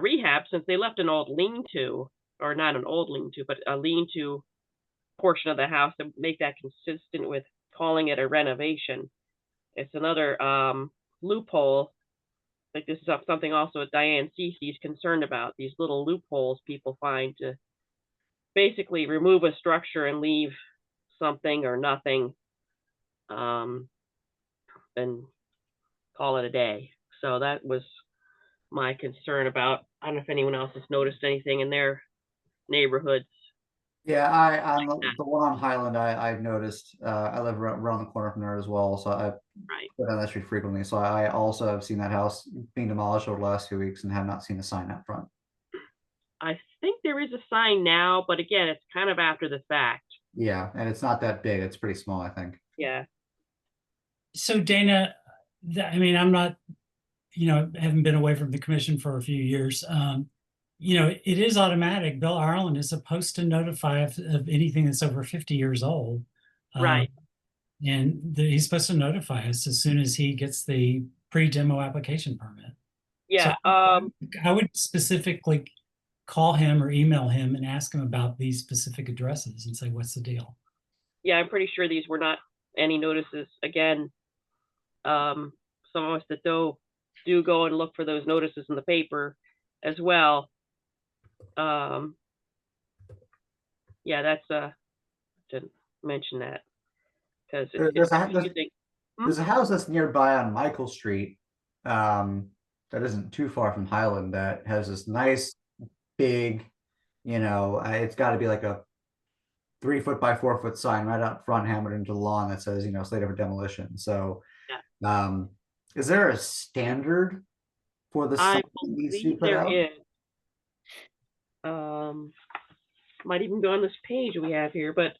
rehab, since they left an old lean-to, or not an old lean-to, but a lean-to portion of the house to make that consistent with calling it a renovation. It's another loophole. Like, this is something also Diane Cece is concerned about, these little loopholes people find to basically remove a structure and leave something or nothing, and call it a day. So that was my concern about. I don't know if anyone else has noticed anything in their neighborhoods. Yeah, on the one on Highland, I've noticed. I live around the corner from there as well, so I go down that street frequently. So I also have seen that house being demolished over the last 2 weeks and have not seen a sign out front. I think there is a sign now, but again, it's kind of after the fact. Yeah, and it's not that big. It's pretty small, I think. Yeah. So Dana, I mean, I'm not, haven't been away from the commission for a few years. It is automatic. Belle Island is supposed to notify of anything that's over 50 years old. Right. And he's supposed to notify us as soon as he gets the pre-demo application permit. Yeah, I would specifically call him or email him and ask him about these specific addresses and say, what's the deal? yeah, I'm pretty sure these were not any notices. Again, some of us that do go and look for those notices in the paper as well. Yeah, that's to mention that because it's confusing. There's a house that's nearby on Michael Street, that isn't too far from Highland, that has this nice big, it's got to be like a 3 foot by 4 foot sign right up front, hammered into the lawn that says, slated for demolition. So, is there a standard for the sign I that needs to be believe put out? there is. Might even be on this page we have here, but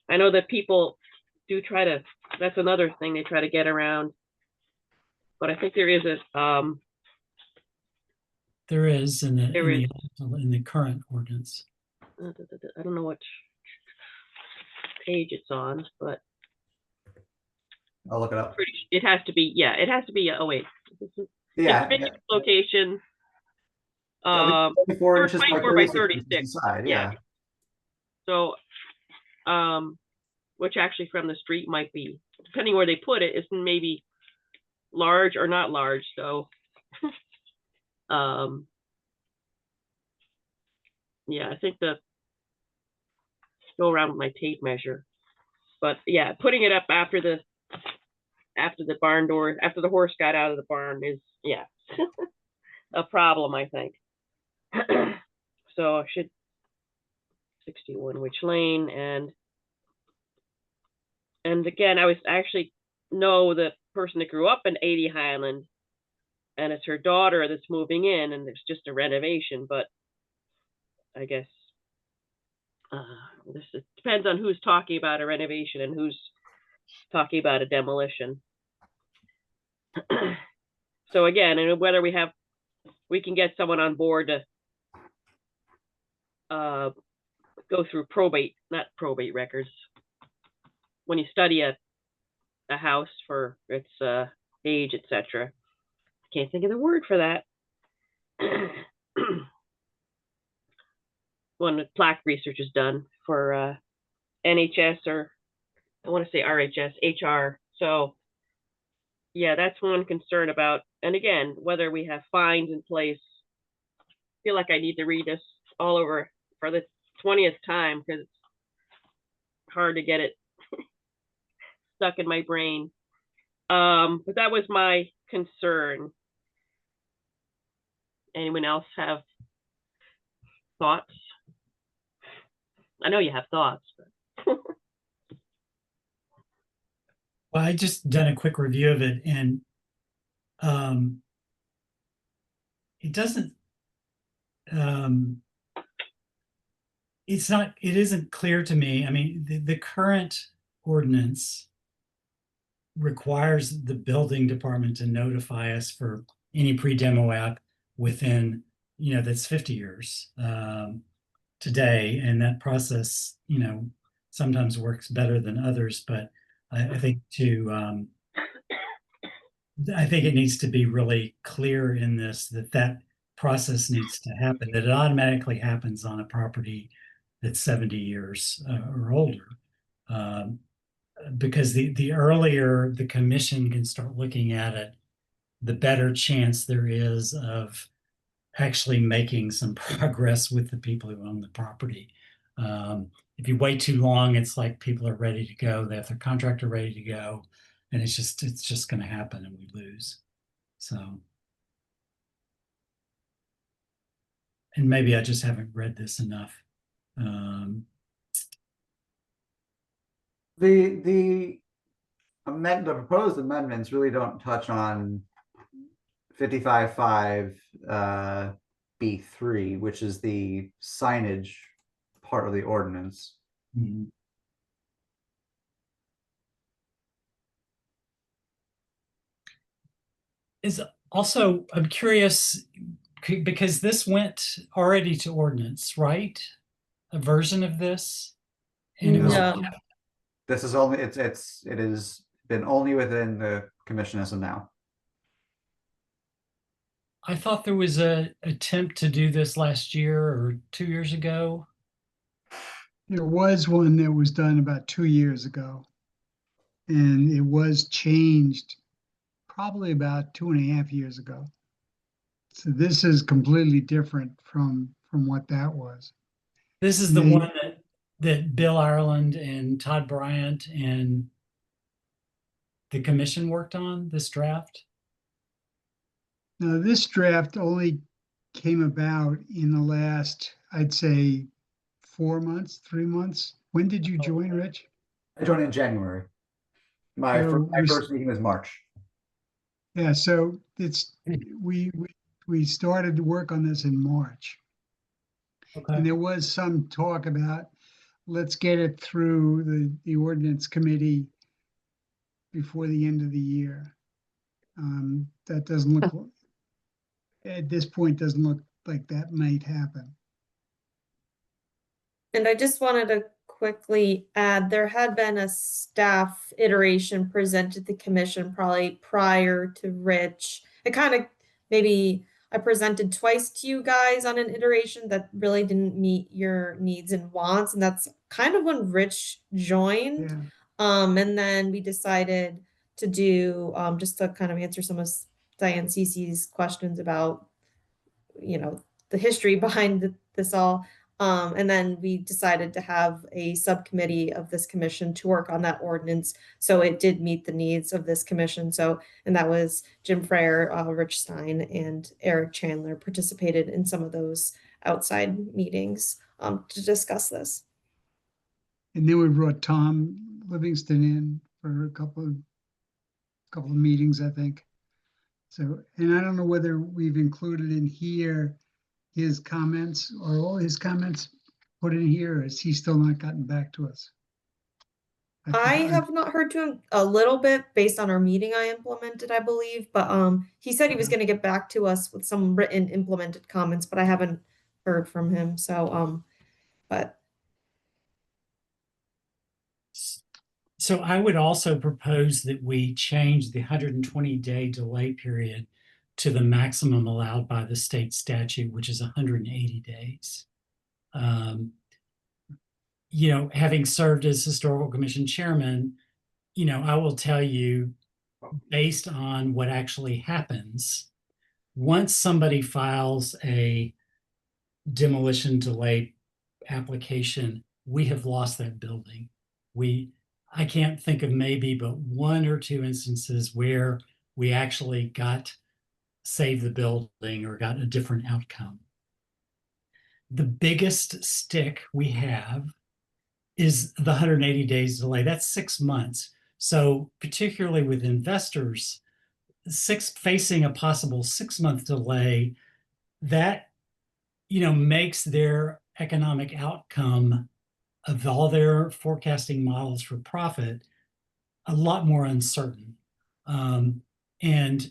I know that people do try to. That's another thing they try to get around. But I think there is a. There is in the current ordinance. I don't know what page it's on, but I'll look it up. it has to be. Yeah, it has to be. Oh wait, Yeah, conspicuous location. 24 inches by 24 by 36 36. inside, Yeah. So, which actually from the street might be, depending where they put it, is maybe large or not large. So, yeah, I think go around with my tape measure, but yeah, putting it up after the barn door, after the horse got out of the barn is, yeah, a problem, I think. So I should 61 Witch Lane, and again, I was actually know the person that grew up in 80 Highland, and it's her daughter that's moving in, and it's just a renovation, but I guess it depends on who's talking about a renovation and who's talking about a demolition. So again, and whether we can get someone on board to go through not probate records. When you study a house for its age, etc. I can't think of the word for that. When the plaque research is done for NHS, or I want to say RHS, HR. So yeah, that's one concern about, and again, whether we have fines in place. I feel like I need to read this all over for the 20th time because it's hard to get it stuck in my brain. But that was my concern. Anyone else have thoughts? I know you have thoughts, but Well, I just done a quick review of it, and it doesn't. It isn't clear to me. I mean, the current ordinance requires the building department to notify us for any pre-demo app within, that's 50 years today. And that process, sometimes works better than others, but I think I think it needs to be really clear in this that process needs to happen, that it automatically happens on a property that's 70 years or older. Because the earlier the commission can start looking at it, the better chance there is of actually making some progress with the people who own the property. If you wait too long, it's like people are ready to go, they have their contractor ready to go, and it's just going to happen and we lose. So, and maybe I just haven't read this enough. The proposed amendments really don't touch on 55.5 B3, which is the signage part of the ordinance. Mm-hmm. I'm curious because this went already to ordinance, right? A version of this. And it was, No. This is only, it has been only within the commission as of now. I thought there was a attempt to do this last year or 2 years ago. There was one that was done about 2 years ago. And it was changed probably about 2.5 years ago. So this is completely different from what that was. This is the They- one that Bill Ireland and Todd Bryant and the commission worked on, this draft. Now, this draft only came about in the last, I'd say, 4 months, 3 months. When did you join, Rich? I joined in January. My So my we- first meeting was March. Yeah, so it's, we started to work on this in March. And Okay. there was some talk about, let's get it through the ordinance committee before the end of the year. That doesn't look, at this point, doesn't look like that might happen. And I just wanted to quickly add, there had been a staff iteration presented to the commission probably prior to Rich. It kind of, maybe I presented twice to you guys on an iteration that really didn't meet your needs and wants, and that's kind of when Rich joined. Yeah. And then we decided to do, just to kind of answer some of Diane Cece's questions about, the history behind this all. And then we decided to have a subcommittee of this commission to work on that ordinance. So it did meet the needs of this commission. So, and that was Jim Frere, Rich Stein, and Eric Chandler participated in some of those outside meetings to discuss this. And then we brought Tom Livingston in for a couple of meetings, I think. So, and I don't know whether we've included in here his comments or all his comments put in here, or has he still not gotten back to us? I have not heard to him a little bit based on our meeting I implemented, I believe, but he said he was going to get back to us with some written implemented comments, but I haven't heard from him. So, but So I would also propose that we change the 120-day delay period to the maximum allowed by the state statute, which is 180 days. Having served as historical commission chairman, I will tell you, based on what actually happens, once somebody files a demolition delay application, we have lost that building. I can't think of maybe but 1 or 2 instances where we actually got saved the building or got a different outcome. The biggest stick we have is the 180 days delay. That's 6 months. So particularly with investors, facing a possible 6-month delay, that makes their economic outcome of all their forecasting models for profit a lot more uncertain. And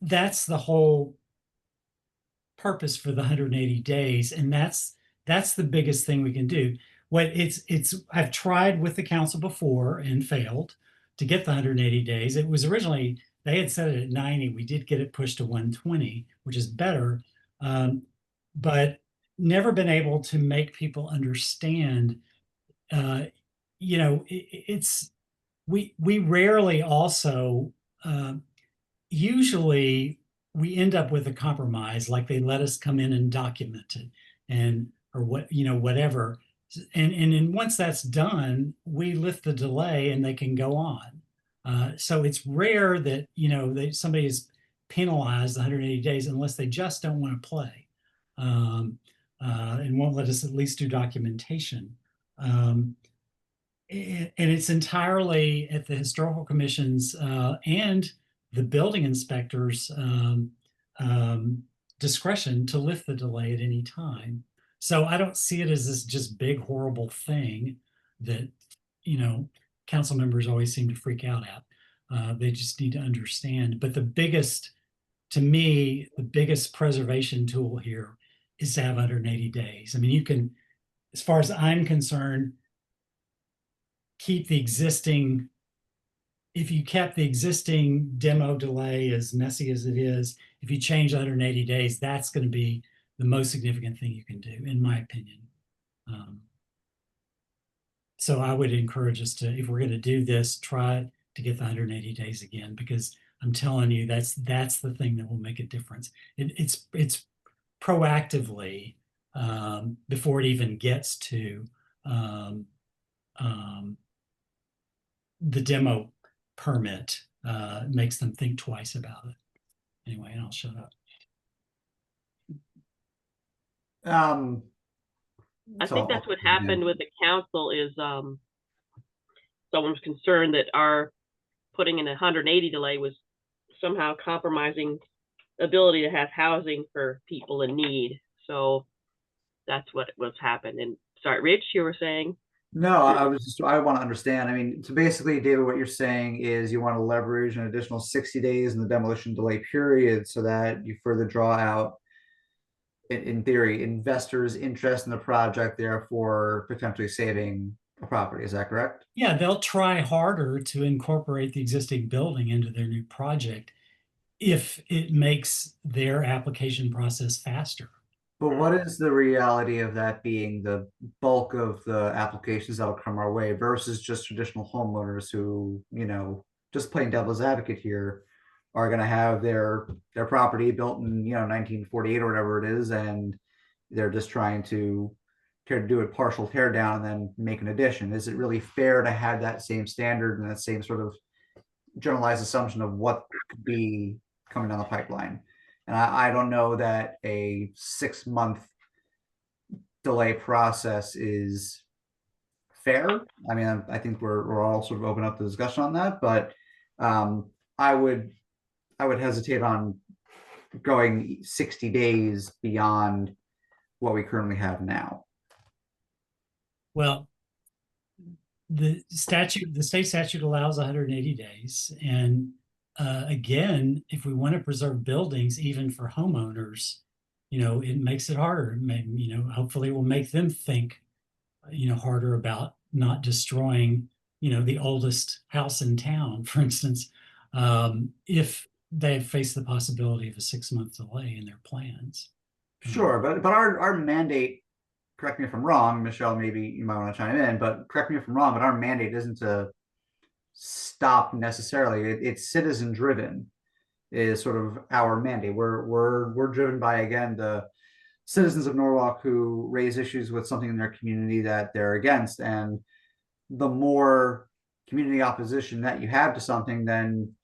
that's the whole purpose for the 180 days. And that's the biggest thing we can do. I've tried with the council before and failed to get the 180 days. It was originally, they had set it at 90. We did get it pushed to 120, which is better. But never been able to make people understand, we rarely also, usually we end up with a compromise, like they let us come in and document it or whatever. And then once that's done, we lift the delay and they can go on. So it's rare that, somebody is penalized 180 days unless they just don't want to play. And won't let us at least do documentation. And it's entirely at the historical commission's and the building inspector's discretion to lift the delay at any time. So I don't see it as this just big, horrible thing that, council members always seem to freak out at. They just need to understand. But to me, the biggest preservation tool here is to have 180 days. I mean, you can, as far as I'm concerned, keep the existing, if you kept the existing demo delay as messy as it is, if you change 180 days, that's going to be the most significant thing you can do, in my opinion. So I would encourage us to, if we're going to do this, try to get the 180 days again, because I'm telling you, that's the thing that will make a difference. It's proactively, before it even gets to the demo permit, makes them think twice about it. Anyway, and I'll shut up. I think that's what happened with the council is someone was concerned that our putting in a 180 delay was somehow compromising ability to have housing for people in need. So that's what was happened. And sorry, Rich, you were saying? No, I want to understand. I mean, so basically, David, what you're saying is you want to leverage an additional 60 days in the demolition delay period so that you further draw out, in theory, investors' interest in the project, therefore potentially saving a property. Is that correct? Yeah, they'll try harder to incorporate the existing building into their new project if it makes their application process faster. But what is the reality of that being the bulk of the applications that'll come our way versus just traditional homeowners who, just playing devil's advocate here, are going to have their property built in 1948 or whatever it is, and they're just trying to do a partial tear down and then make an addition. Is it really fair to have that same standard and that same sort of generalized assumption of what could be coming down the pipeline? And I don't know that a 6-month delay process is fair. I mean, I think we're all sort of open up the discussion on that, but I would hesitate on going 60 days beyond what we currently have now. Well, the state statute allows 180 days. And again, if we want to preserve buildings, even for homeowners, it makes it harder. Maybe, hopefully it will make them think, harder about not destroying, the oldest house in town, for instance, if they face the possibility of a 6-month delay in their plans. Sure, but our mandate, correct me if I'm wrong, Michelle, maybe you might want to chime in, but correct me if I'm wrong, but our mandate isn't to stop necessarily. It's citizen driven is sort of our mandate. We're driven by, again, the citizens of Norwalk who raise issues with something in their community that they're against. And the more community opposition that you have to something, then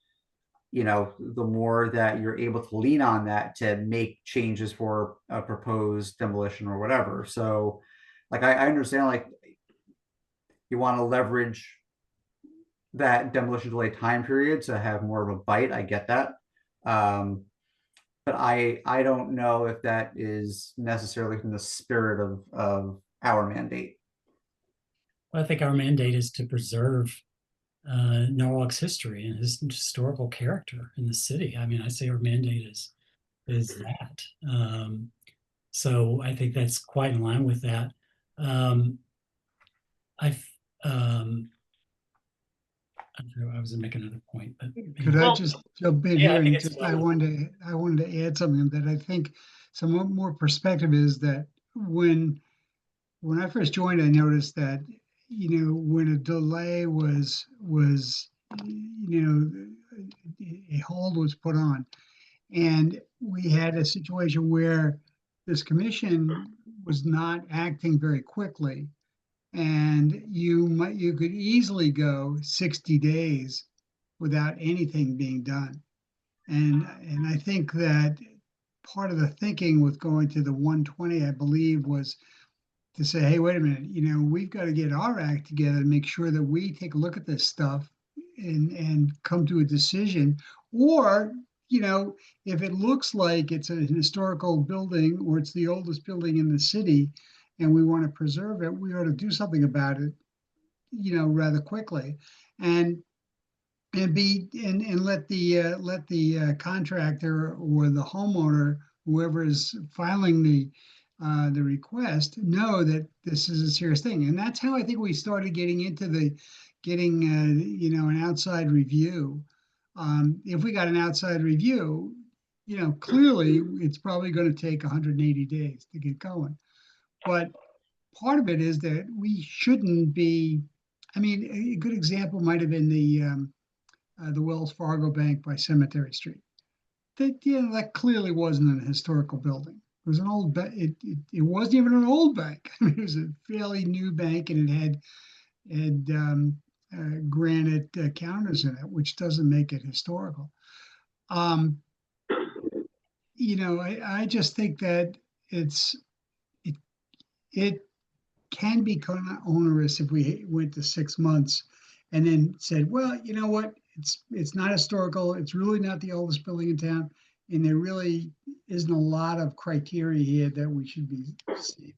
the more that you're able to lean on that to make changes for a proposed demolition or whatever. So I understand, you want to leverage that demolition delay time period to have more of a bite. I get that. But I don't know if that is necessarily from the spirit of our mandate. Well, I think our mandate is to preserve Norwalk's history and his historical character in the city. I mean, I say our mandate is that. So I think that's quite in line with that. I was going to make another point, but could I just jump in here? And I wanted to add something that I think some more perspective is that when I first joined, I noticed that when a delay was a hold was put on, and we had a situation where this commission was not acting very quickly. And you could easily go 60 days without anything being done. And I think that part of the thinking with going to the 120, I believe, was to say, hey, wait a minute, we've got to get our act together and make sure that we take a look at this stuff and come to a decision. Or, if it looks like it's a historical building or it's the oldest building in the city, and we want to preserve it, we ought to do something about it, rather quickly, and let the contractor or the homeowner, whoever is filing the request, know that this is a serious thing. And that's how I think we started getting into the getting, you know, an outside review. If we got an outside review, you know, clearly it's probably going to take 180 days to get going. But part of it is that we shouldn't be, I mean, a good example might have been the Wells Fargo Bank by Cemetery Street. That, you know, that clearly wasn't a historical building. It was an old bank. It wasn't even an old bank. I mean, it was a fairly new bank, and it had granite counters in it, which doesn't make it historical. You know, I just think that it can be kind of onerous if we went to 6 months and then said, well, you know what, it's not historical, it's really not the oldest building in town, and there really isn't a lot of criteria here that we should be seeing.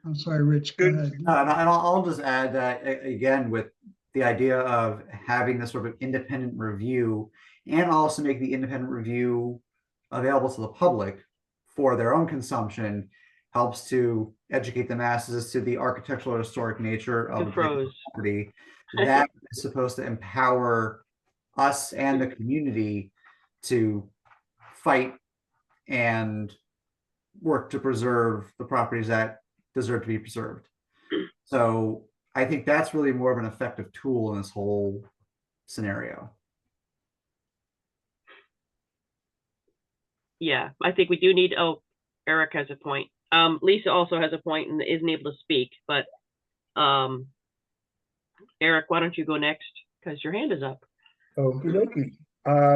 I'm sorry, Rich, go ahead. And I'll just add that again, with the idea of having this sort of independent review, and also make the independent review available to the public for their own consumption, helps to educate the masses as to the architectural or historic nature of the property. That is supposed to empower us and the community to fight and work to preserve the properties that deserve to be preserved. So I think that's really more of an effective tool in this whole scenario. Yeah, I think we do need, oh, Eric has a point. Lisa also has a point and isn't able to speak, but Eric, why don't you go next? Because your hand is up. Okey-dokey.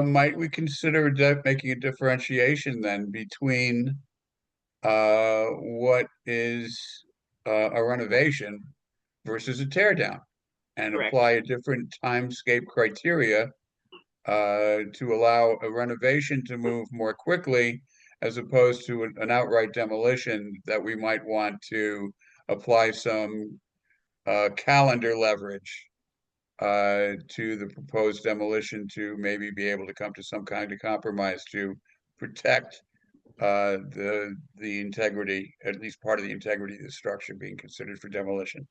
Might we consider making a differentiation then between what is a renovation versus a tear down, and Correct. apply a different timescape criteria to allow a renovation to move more quickly, as opposed to an outright demolition that we might want to apply some calendar leverage to the proposed demolition to maybe be able to come to some kind of compromise to protect the integrity, at least part of the integrity of the structure being considered for demolition.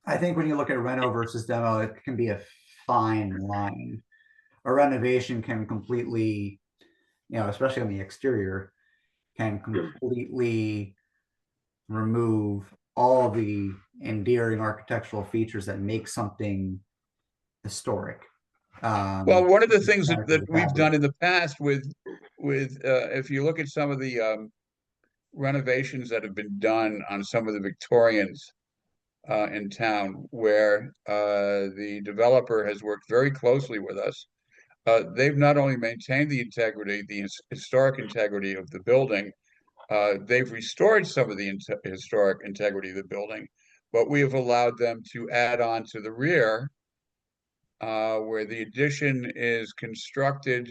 I think when you look at reno versus demo, it can be a fine line. A renovation can completely, you know, especially on the exterior, can completely remove all the endearing architectural features that make something historic. Well, one of the things that we've done in the past with if you look at some of the renovations that have been done on some of the Victorians in town, where the developer has worked very closely with us. They've not only maintained the integrity, the historic integrity of the building, they've restored some of the historic integrity of the building, but we have allowed them to add on to the rear, where the addition is constructed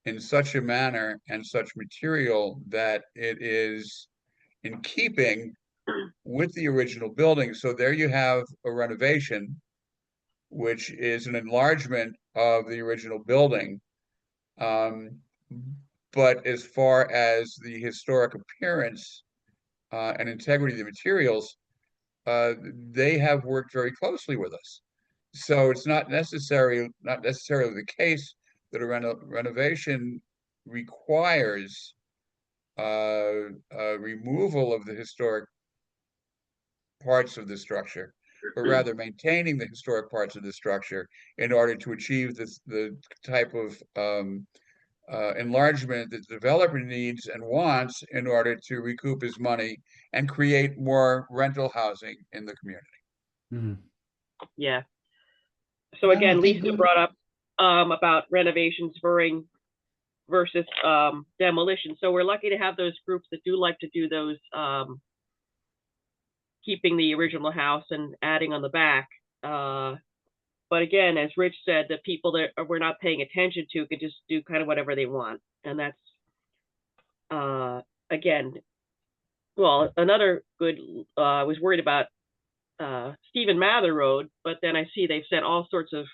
in such a manner and such material that it is in keeping with the original building. So there you have a renovation, which is an enlargement of the original building. But as far as the historic appearance and integrity of the materials, they have worked very closely with us. So it's not necessarily the case that a renovation requires removal of the historic parts of the structure, but rather maintaining the historic parts of the structure in order to achieve the type of enlargement that the developer needs and wants in order to recoup his money and create more rental housing in the community. Mm-hmm. Yeah. So again, Lisa brought up about renovations versus demolition. So we're lucky to have those groups that do like to do those, keeping the original house and adding on the back. But again, as Rich said, the people that we're not paying attention to could just do kind of whatever they want. And that's, again, well, another good, I was worried about Stephen Mather Road, but then I see they've sent all sorts of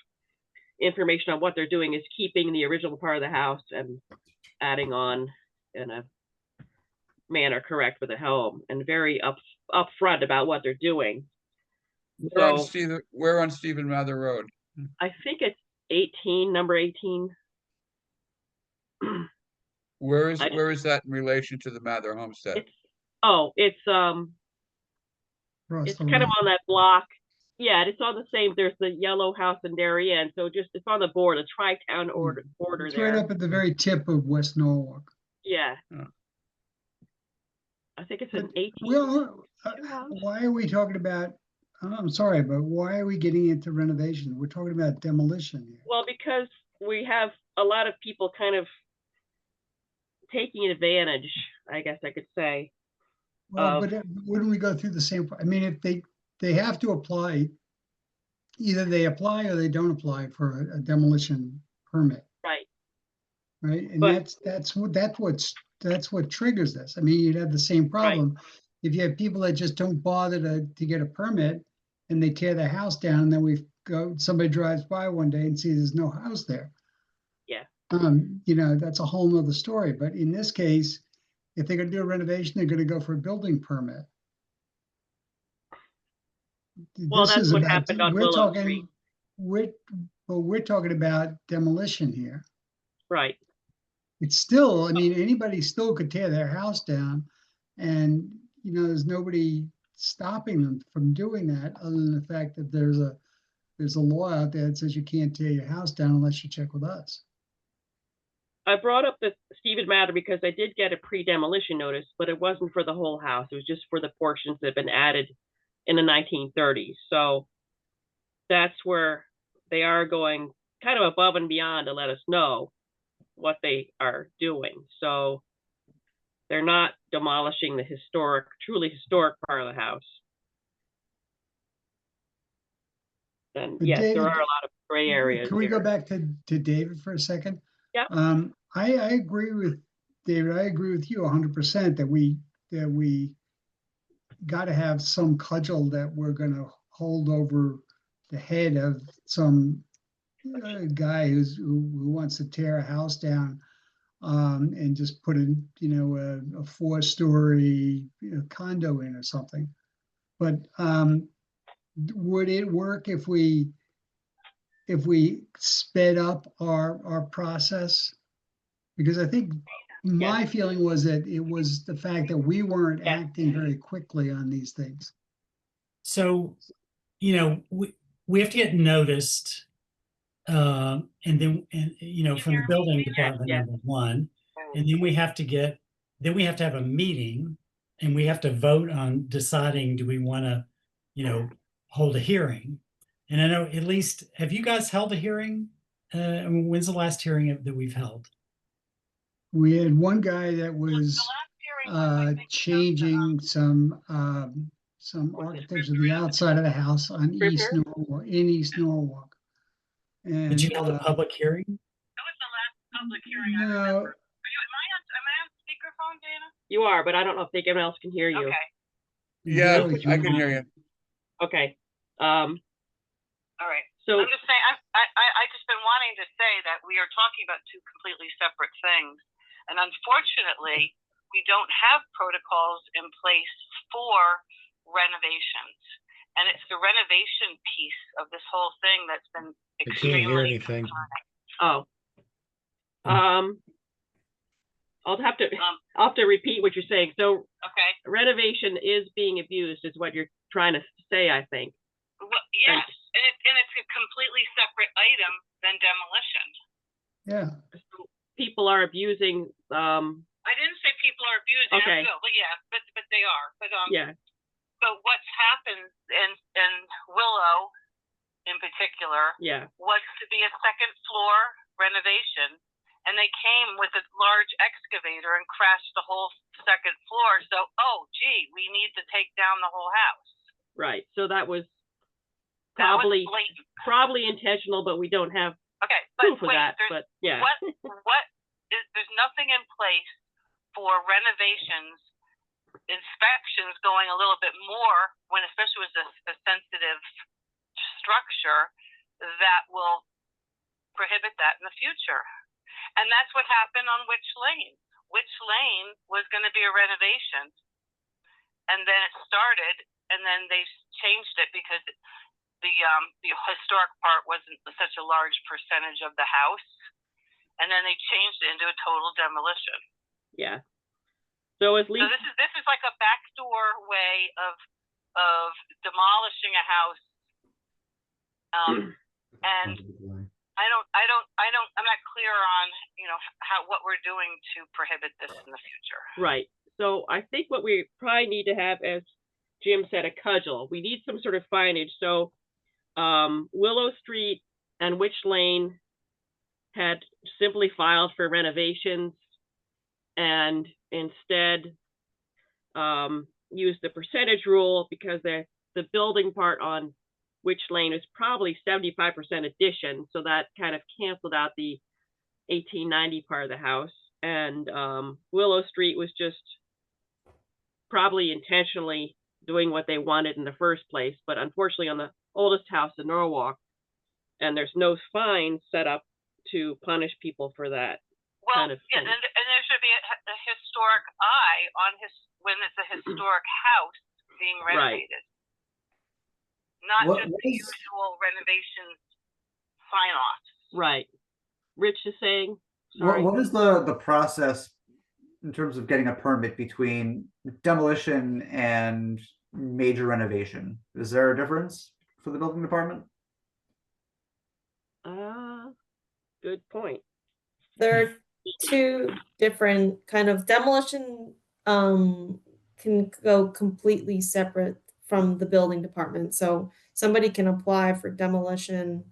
information on what they're doing is keeping the original part of the house and adding on in a manner correct with a home, and very upfront about what they're doing. So Where on Stephen Mather Road? I think it's 18, number 18. Where I- is that in relation to the Mather homestead? It's it's the kind of road. on that block. Yeah, it's on the same. There's the yellow house in Darien, so just it's on the border, the tri-town border It's there. right up at the very tip of West Norwalk. Yeah. Oh. I think it's But an 18. Well, why are we talking about, I'm sorry, but why are we getting into renovation? We're talking about demolition here. Well, because we have a lot of people kind of taking advantage, I guess I could say. Well, but wouldn't we go through the same, I mean, if they have to apply, either they apply or they don't apply for a demolition permit, Right. right? And But- that's what triggers this. I mean, you'd have the same problem if you have people that just don't bother to get a permit and they tear their house down, and then somebody drives by one day and sees there's no house there. Yeah. You know, that's a whole nother story. But in this case, if they're gonna do a renovation, they're gonna go for a building permit. Well, This that's is what about- happened on we're Willow talking- Street. We're talking about demolition here. Right. It's still, I mean, anybody still could tear their house down, and, you know, there's nobody stopping them from doing that, other than the fact that there's a law out there that says you can't tear your house down unless you check with us. I brought up the Stephen Mather because I did get a pre-demolition notice, but it wasn't for the whole house. It was just for the portions that had been added in the 1930s. So that's where they are going kind of above and beyond to let us know what they are doing. So they're not demolishing the truly historic part of the house. And But yes, there David, are a lot of gray areas. Can we go here. back to David for a second? Yeah. I agree with David. I agree with you 100% that we got to have some cudgel that we're going to hold over the head of some guy who wants to tear a house down and just put a 4-story condo in or something. But would it work if we sped up our process? Because I think my feeling was that it was the fact that we weren't acting very quickly on these things. So, you know, we have to get noticed, and then, from the building department, Yeah. number one, and then we have to have a meeting, and we have to vote on deciding, do we want to, hold a hearing? And I know, at least, have you guys held a hearing? I mean, when's the last hearing that we've held? We had one guy that was changing some architecture of the outside of the house on East Norwalk, in East Norwalk. And Did you hold a public hearing? That was the last public hearing I no, remember. Am I on speakerphone, Dana? You are, but I don't know if anyone else can hear you. Okay, Yeah, really I can hear you. Okay. all right. So I'm just saying, I just been wanting to say that we are talking about two completely separate things. And unfortunately, we don't have protocols in place for renovations. And it's the renovation piece of this whole thing that's been I can't hear extremely anything. concerning. I'll have to repeat what you're saying. So Okay, renovation is being abused, is what you're trying to say, I think. well, yes, and it's a completely separate item than demolition. yeah. People are abusing. I didn't say people are abusing. Okay. I will, but yeah, but they are. But Yeah. But what's happened in Willow, in particular, Yeah. was to be a second floor renovation, and they came with a large excavator and crashed the whole second floor. So, oh, gee, we need to take down the whole house. Right. So that was That was probably blatant. intentional, but we don't have Okay, but proof of wait, that. there's But yeah. there's nothing in place for renovations, inspections going a little bit more when, especially with a sensitive structure, that will prohibit that in the future. And that's what happened on Witch Lane. Witch Lane was going to be a renovation, and then it started, and then they changed it because the historic part wasn't such a large percentage of the house, and then they changed it into a total demolition. Yeah. So at So least, this is like a backdoor way of demolishing a house. And I'm not clear on, what we're doing to prohibit this in the future. right. So I think what we probably need to have, as Jim said, a cudgel. We need some sort of signage. So Willow Street and Witch Lane had simply filed for renovations and instead used the percentage rule because the building part on Witch Lane is probably 75% addition. So that kind of canceled out the 1890 part of the house. And Willow Street was just probably intentionally doing what they wanted in the first place. But unfortunately, on the oldest house in Norwalk, and there's no fine set up to punish people for that. Well, kind of yeah, thing. and there should be a historic eye on when it's a historic house being renovated. Not What just the is- usual renovation sign-offs. Right. Rich is saying, What, sorry. what is the process in terms of getting a permit between demolition and major renovation? Is there a difference for the building department? Good point. There are two different kind of demolition can go completely separate from the building department. So somebody can apply for demolition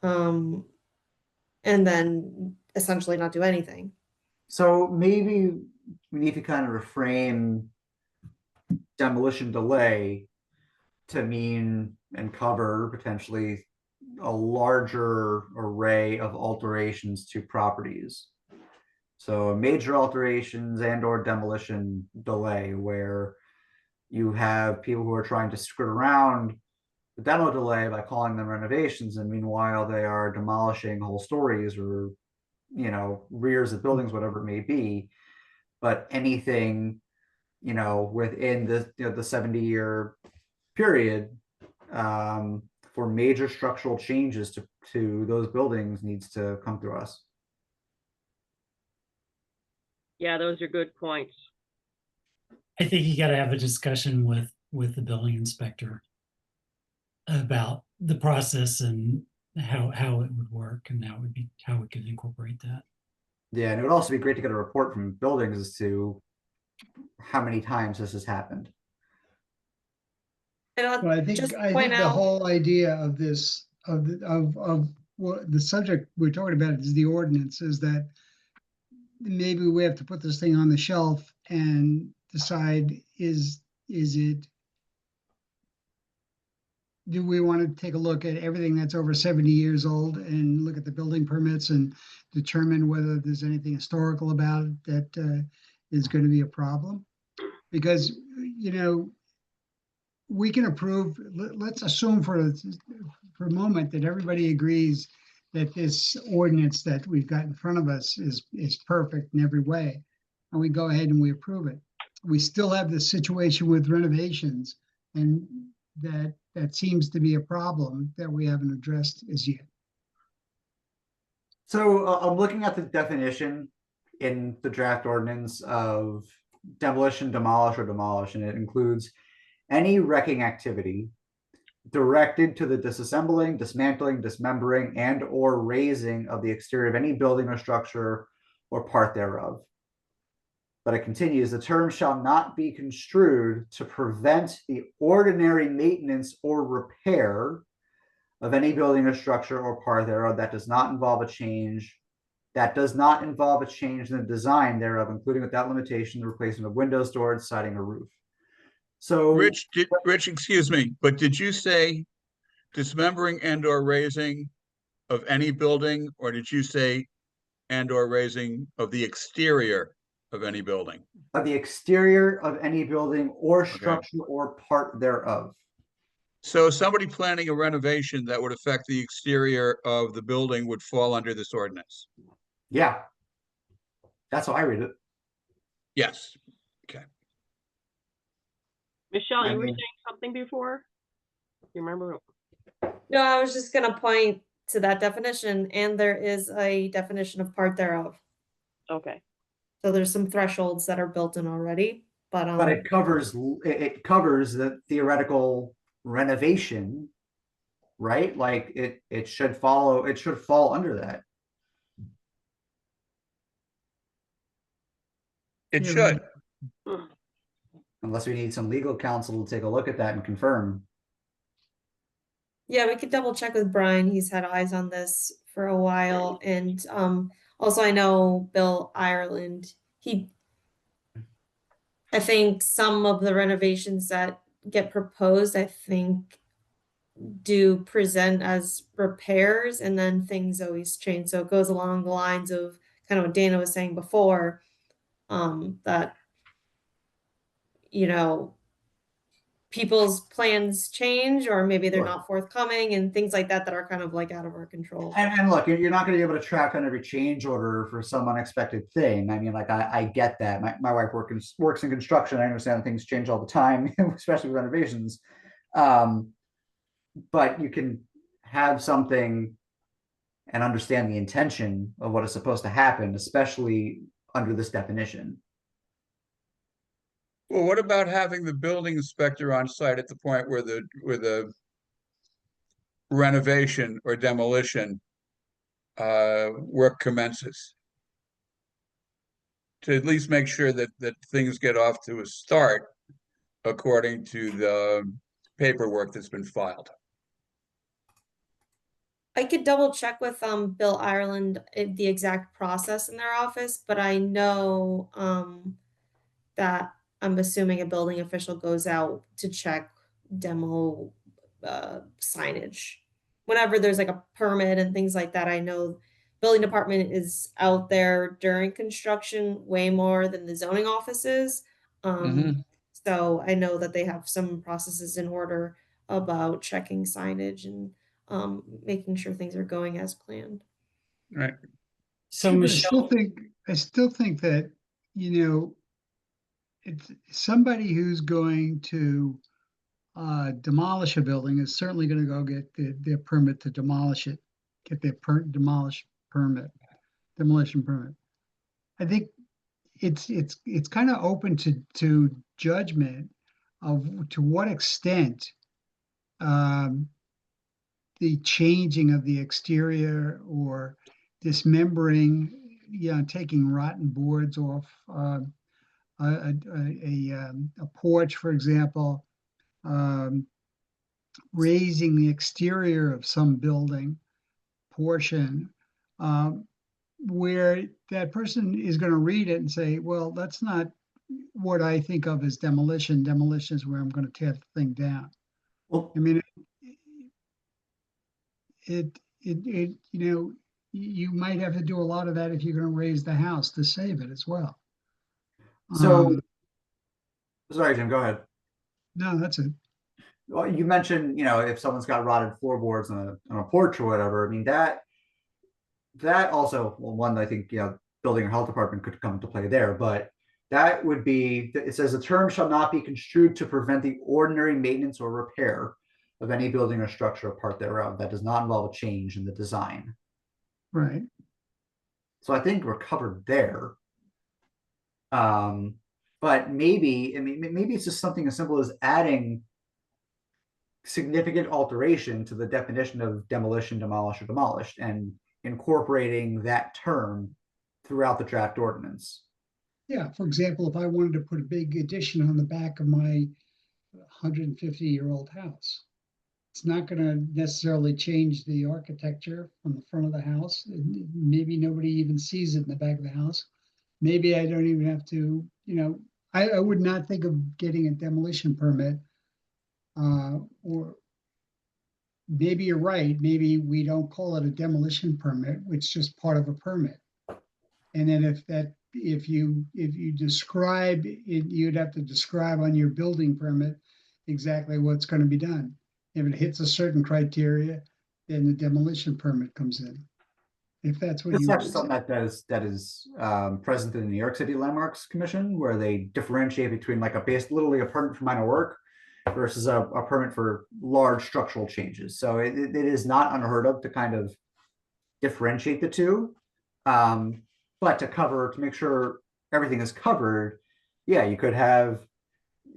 and then essentially not do anything. So maybe we need to kind of reframe demolition delay to mean and cover potentially a larger array of alterations to properties. So major alterations and or demolition delay, where you have people who are trying to skirt around the demo delay by calling them renovations, and meanwhile they are demolishing whole stories or rears of buildings, whatever it may be. But anything within the 70-year period for major structural changes to those buildings needs to come through us. Yeah, those are good points. I think you got to have a discussion with the building inspector about the process and how it would work and how we could incorporate that. Yeah, and it would also be great to get a report from buildings as to how many times this has happened. And I'll Well, I think just I point think the out, whole idea of this of what the subject we're talking about is the ordinance, is that maybe we have to put this thing on the shelf and decide is it, do we want to take a look at everything that's over 70 years old and look at the building permits and determine whether there's anything historical about it that is going to be a problem? Because we can approve, let's assume for a moment that everybody agrees that this ordinance that we've got in front of us is perfect in every way, and we go ahead and we approve it. We still have the situation with renovations, and that seems to be a problem that we haven't addressed as yet. So I'm looking at the definition in the draft ordinance of demolition, demolish, or demolish, and it includes any wrecking activity directed to the disassembling, dismantling, dismembering, and or razing of the exterior of any building or structure or part thereof. But it continues, the term shall not be construed to prevent the ordinary maintenance or repair of any building or structure or part thereof that does not involve a change in the design thereof, including without limitation the replacement of windows, doors, siding, or roof. So Rich, excuse me, but did you say dismembering and or razing of any building, or did you say and or razing of the exterior of any building? Of the exterior of any building or structure or part thereof. So somebody planning a renovation that would affect the exterior of the building would fall under this ordinance? Yeah. That's how I read it. Yes. Okay. Michelle, I you were mean- saying something before? You remember? No, I was just gonna point to that definition, and there is a definition of part thereof. Okay. So there's some thresholds that are built in already, but But it covers, it covers the theoretical renovation, right? Like it should follow, it should fall under that. It Yeah, should. right. Unless we need some legal counsel to take a look at that and confirm. yeah, we could double check with Brian. He's had eyes on this for a while, and also I know Bill Ireland. I think some of the renovations that get proposed, I think, do present as repairs, and then things always change. So it goes along the lines of kind of what Dana was saying before, that, you know, people's plans change, or maybe they're Sure. not forthcoming, and things like that that are kind of like out of our control. And look, you're not going to be able to track on every change order for some unexpected thing. I mean, like I get that. My wife works in construction. I understand things change all the time, especially with renovations. But you can have something and understand the intention of what is supposed to happen, especially under this definition. Well, what about having the building inspector on site at the point where the renovation or demolition work commences? To at least make sure that things get off to a start according to the paperwork that's been filed. I could double check with Bill Ireland the exact process in their office, but I know that I'm assuming a building official goes out to check demo signage. Whenever there's like a permit and things like that, I know building department is out there during construction way more than the zoning offices. So I know that they have some processes in order about checking signage and making sure things are going as planned. Right. So But Michelle, I still think that, you know, it's somebody who's going to demolish a building is certainly going to go get their permit to demolish it, get their demolition permit. I think it's kind of open to judgment of to what extent the changing of the exterior or dismembering, you know, taking rotten boards off a porch, for example, raising the exterior of some building portion, where that person is going to read it and say, well, that's not what I think of as demolition. Demolition is where I'm going to tear the thing down. Well, I mean, you know, you might have to do a lot of that if you're going to raise the house to save it as well. so, sorry, Jim, go ahead. No, that's it. Well, you mentioned, you know, if someone's got rotted floorboards on a porch or whatever, I mean, that also, well, one, I think, you know, building or health department could come into play there, but that would be, it says the term shall not be construed to prevent the ordinary maintenance or repair of any building or structure or part thereof that does not involve a change in the design. Right. So I think we're covered there. But maybe, I mean, maybe it's just something as simple as adding significant alteration to the definition of demolition, demolish, or demolished, and incorporating that term throughout the draft ordinance. Yeah, for example, if I wanted to put a big addition on the back of my 150-year-old house, it's not going to necessarily change the architecture on the front of the house. Maybe nobody even sees it in the back of the house. Maybe I don't even have to, you know, I would not think of getting a demolition permit. Or maybe you're right. Maybe we don't call it a demolition permit, it's just part of a permit. And then if you describe it, you'd have to describe on your building permit exactly what's going to be done. If it hits a certain criteria, then the demolition permit comes in. if that's what It's you. actually something that is present in the New York City Landmarks Commission, where they differentiate between like literally a permit for minor work versus a permit for large structural changes. So it is not unheard of to kind of differentiate the two. But to make sure everything is covered, yeah, you could have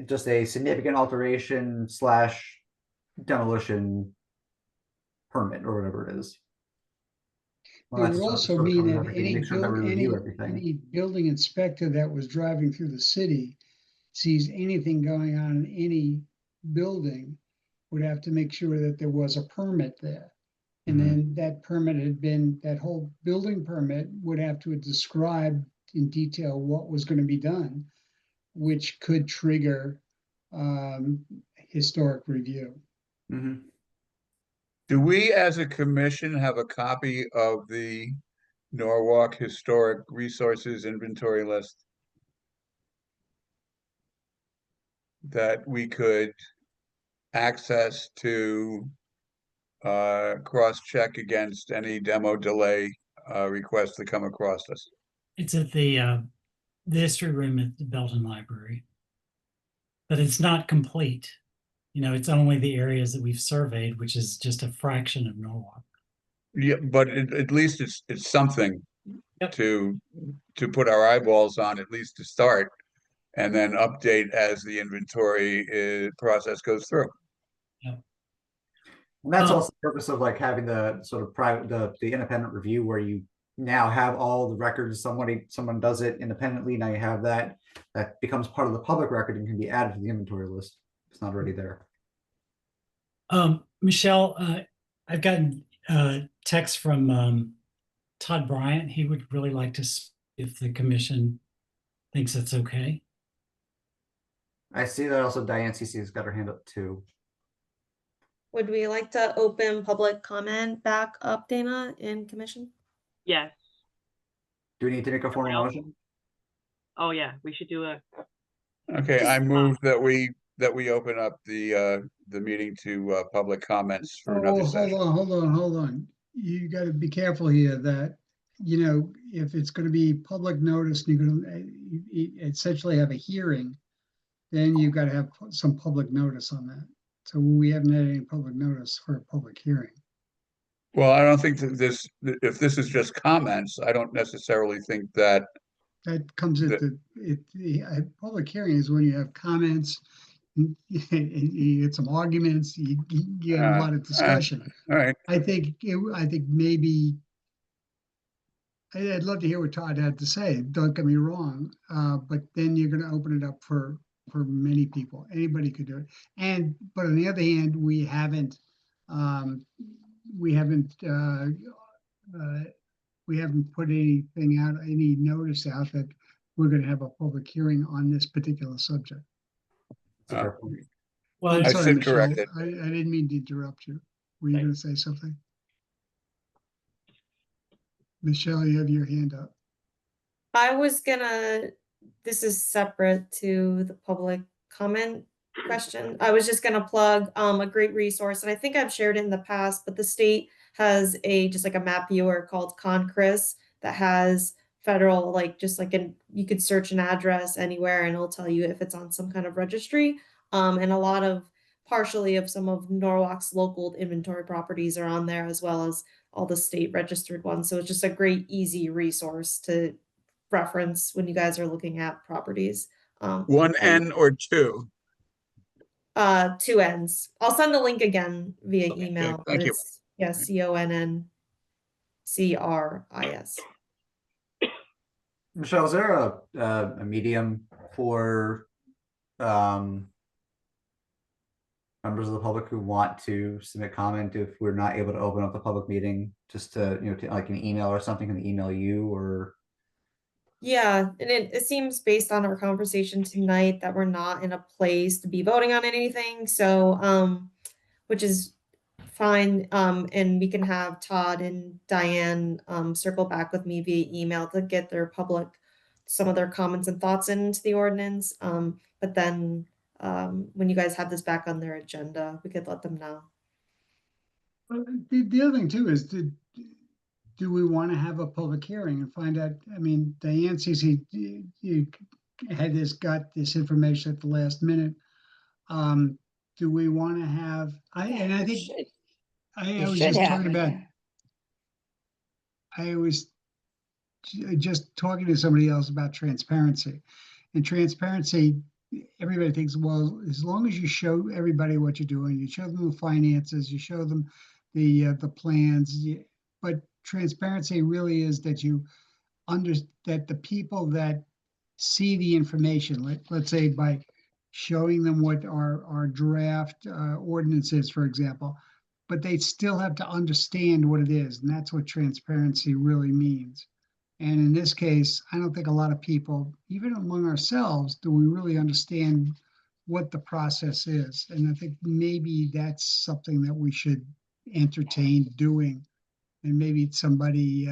just a significant alteration / demolition permit or whatever it is. It would also mean that everything. any building inspector that was driving through the city sees anything going on in any building would have to make sure that there was a permit there. And then that permit that whole building permit would have to describe in detail what was going to be done, which could trigger historic review. Do we as a commission have a copy of the Norwalk Historic Resources Inventory List that we could access to cross-check against any demo delay requests that come across us? It's at the history room at the Belton Library, but it's not complete. You know, it's only the areas that we've surveyed, which is just a fraction of Norwalk. Yeah, but at least it's something to put our eyeballs on, at least to start, and then update as the inventory process goes through. Yeah. And that's also the purpose of like having the sort of private, the independent review, where you now have all the records. Someone does it independently. Now you have that becomes part of the public record and can be added to the inventory list. It's not already there. Michelle, I've gotten text from Todd Bryant. He would really like to see if the commission thinks that's okay. I see that also Diane CC has got her hand up too. Would we like to open public comment back up, Dana, in commission? Yes. Do we need to make a formal motion? Oh, yeah, we should do a. Okay, I move that we open up the meeting to public comments for another session. Hold on. You got to be careful here that, you know, if it's going to be public notice, and you're going to essentially have a hearing, then you've got to have some public notice on that. So we haven't had any public notice for a public hearing. Well, I don't think that if this is just comments, I don't necessarily think that. That comes at the public hearing is when you have comments, you get some arguments, you have a lot of discussion. All right. I think maybe I'd love to hear what Todd had to say. Don't get me wrong, but then you're going to open it up for many people. Anybody could do it. But on the other hand, we haven't put anything out, any notice out that we're going to have a public hearing on this particular subject. Well, I'm I sorry, should Michelle. correct it. I didn't mean to interrupt you. Were you going to say something? Michelle, you have your hand up. This is separate to the public comment question. I was just gonna plug a great resource, and I think I've shared it in the past, but the state has just like a map viewer called ConCris that has federal, you could search an address anywhere and it'll tell you if it's on some kind of registry. And a lot of partially of some of Norwalk's local inventory properties are on there, as well as all the state registered ones. So it's just a great, easy resource to reference when you guys are looking at properties. One N or two? 2 N's. I'll send the link again via email. Okay, thank you. Yeah, CONNCRIS. Michelle, is there a medium for members of the public who want to submit comment if we're not able to open up the public meeting, just to, like an email or something, can email you or? Yeah, and it seems based on our conversation tonight that we're not in a place to be voting on anything. So, which is fine. And we can have Todd and Diane circle back with me via email to get some of their comments and thoughts into the ordinance. But then when you guys have this back on their agenda, we could let them know. The other thing too is do we want to have a public hearing and find out? I mean, Diane, Cece, you got this information at the last minute. Do we want to have, I think, I was just talking about, I was just talking to somebody else about transparency. And transparency, everybody thinks, well, as long as you show everybody what you're doing, you show them the finances, you show them the plans, but transparency really is that that the people that see the information, let's say by showing them what our draft ordinance is, for example, but they still have to understand what it is, and that's what transparency really means. And in this case, I don't think a lot of people, even among ourselves, do we really understand what the process is. And I think maybe that's something that we should entertain doing. And maybe somebody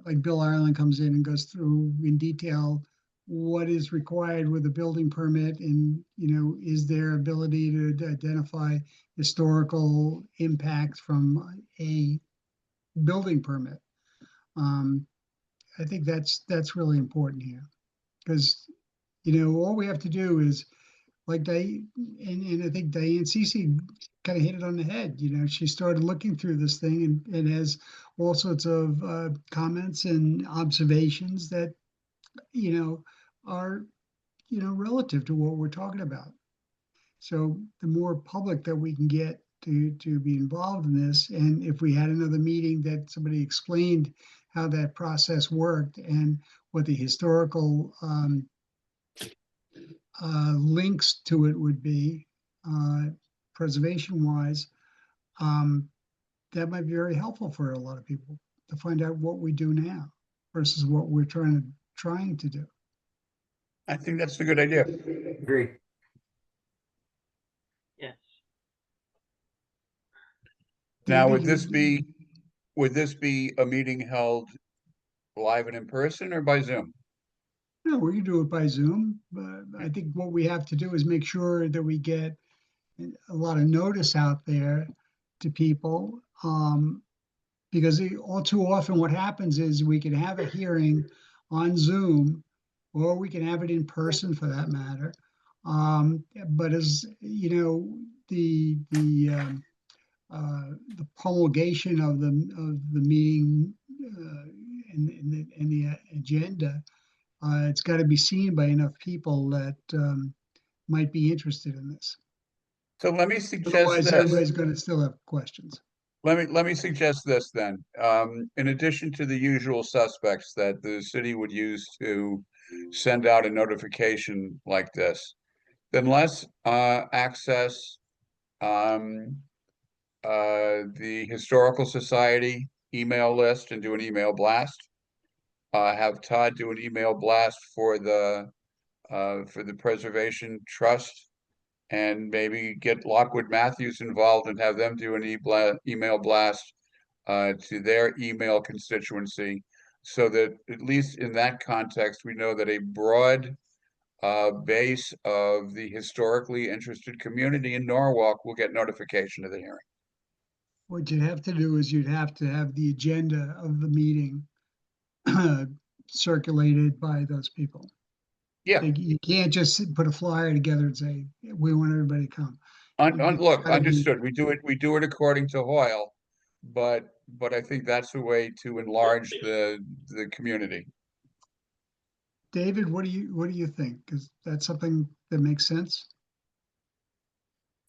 like Bill Ireland comes in and goes through in detail what is required with a building permit, and is there ability to identify historical impacts from a building permit. I think that's really important here, because all we have to do is, like Diane, and I think Diane Cece kind of hit it on the head. She started looking through this thing and has all sorts of comments and observations that are relative to what we're talking about. So the more public that we can get to be involved in this, and if we had another meeting that somebody explained how that process worked and what the historical links to it would be, preservation wise, that might be very helpful for a lot of people to find out what we do now versus what we're trying to do. I think that's a good idea. Agree. Yes. Now, David, would this be a meeting held live and in person or by Zoom? No, we can do it by Zoom, but I think what we have to do is make sure that we get a lot of notice out there to people, because all too often what happens is we can have a hearing on Zoom, or we can have it in person for that matter. But as the promulgation of the meeting and the agenda, it's got to be seen by enough people that might be interested in this. So let me suggest Otherwise, this. everybody's going to still have questions. Let me suggest this then. In addition to the usual suspects that the city would use to send out a notification like this, then let's access the Historical Society email list and do an email blast. Have Todd do an email blast for the Preservation Trust, and maybe get Lockwood Matthews involved and have them do an email blast to their email constituency, so that at least in that context, we know that a broad base of the historically interested community in Norwalk will get notification of the hearing. What you'd have to do is you'd have to have the agenda of the meeting circulated by those people. Yeah. You can't just put a flyer together and say, we want everybody to come. Look, gotta be- understood. We do it according to Hoyle, but I think that's a way to enlarge the community. David, what do you think? Is that something that makes sense?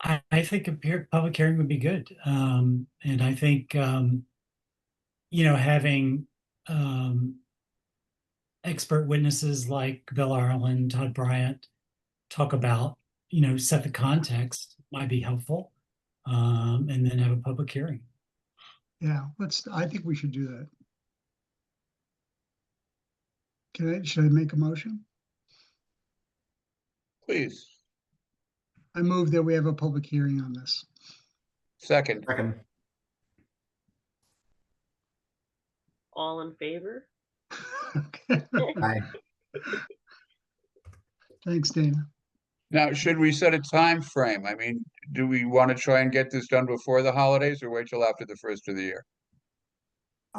I think a public hearing would be good. And I think, having expert witnesses like Bill Ireland, Todd Bryant talk about, set the context might be helpful, and then have a public hearing. Yeah, I think we should do that. Should I make a motion? Please. I move that we have a public hearing on this. Second. All in favor? Okay. Aye. Thanks, Dana. Now, should we set a time frame? I mean, do we want to try and get this done before the holidays, or wait till after the first of the year?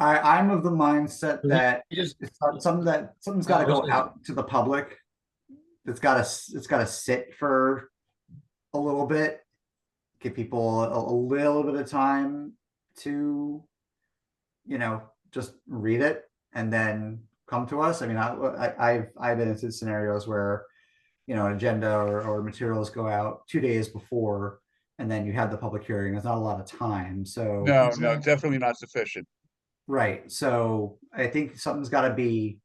I'm of the mindset You that just, it's something's got to go out to the public. It's got to sit for a little bit, give people a little bit of time to, just read it and then come to us. I mean, I've been into scenarios where, an agenda or materials go out 2 days before, and then you have the public hearing. There's not a lot of time, so. No, Exactly. definitely not sufficient. Right. So I think something's got to be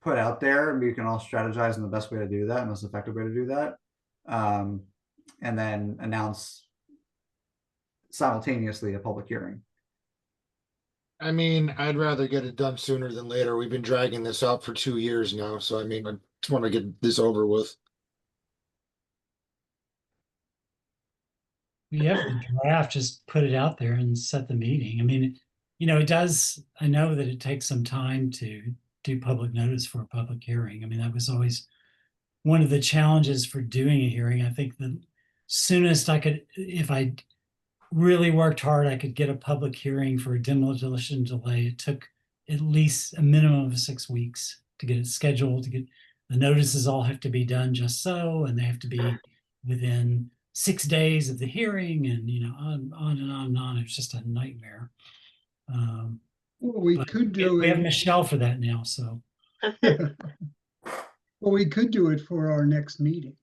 put out there, and we can all strategize on the best way to do that, most effective way to do that. And then announce simultaneously a public hearing. I mean, I'd rather get it done sooner than later. We've been dragging this out for 2 years now, so I mean, I just want to get this over with. We have the draft, just put it out there and set the meeting. I mean, it does, I know that it takes some time to do public notice for a public hearing. I mean, that was always one of the challenges for doing a hearing. I think the soonest I could, if I really worked hard, I could get a public hearing for a demolition delay. It took at least a minimum of 6 weeks to get it scheduled, to get the notices all have to be done just so, and they have to be within 6 days of the hearing, and on and on and on. It's just a nightmare. Well, we But could do we have it. Michelle for that now, so Well, we could do it for our next meeting.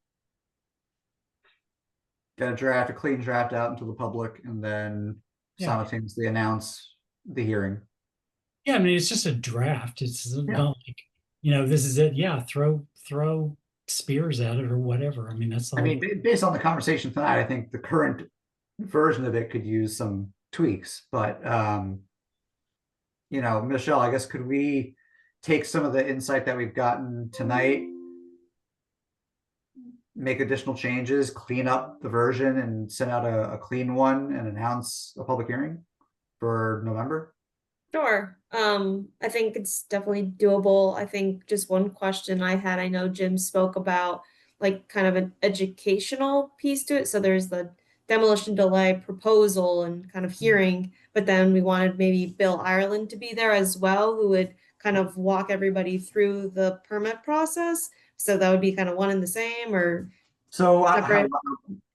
Get a clean draft out into the public, and then Yeah. simultaneously announce the hearing. yeah, I mean, it's just a draft. It's Yeah. not like, this is it. Yeah, throw spears at it or whatever. I mean, that's all. I mean, based on the conversation tonight, I think the current version of it could use some tweaks, but Michelle, I guess could we take some of the insight that we've gotten tonight, make additional changes, clean up the version, and send out a clean one and announce a public hearing for November? Sure. I think it's definitely doable. I think just one question I had, I know Jim spoke about like kind of an educational piece to it. So there's the demolition delay proposal and kind of hearing, but then we wanted maybe Bill Ireland to be there as well, who would kind of walk everybody through the permit process. So that would be kind of one and the same, or So separate?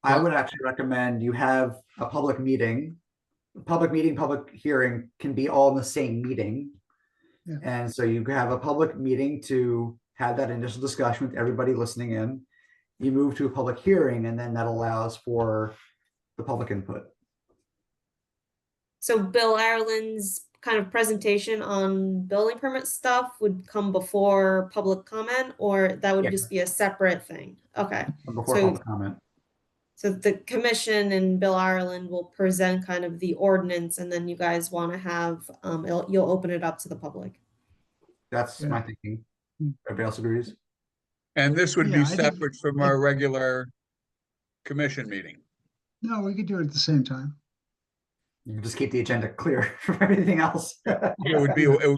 I would actually recommend you have a public meeting. Public hearing can be all in the same meeting. Yeah. And so you have a public meeting to have that initial discussion with everybody listening in. You move to a public hearing, and then that allows for the public input. So Bill Ireland's kind of presentation on building permit stuff would come before public comment, or that would Yeah. just be a separate thing? Okay. Before So- public comment. So the commission and Bill Ireland will present kind of the ordinance, and then you guys want to have, you'll open it up to the public. That's Yeah. my thinking. Everybody else agrees? And this would Yeah, be I think- separate from our regular commission meeting. No, we could do it at the same time. You can just keep the agenda clear from everything else. It would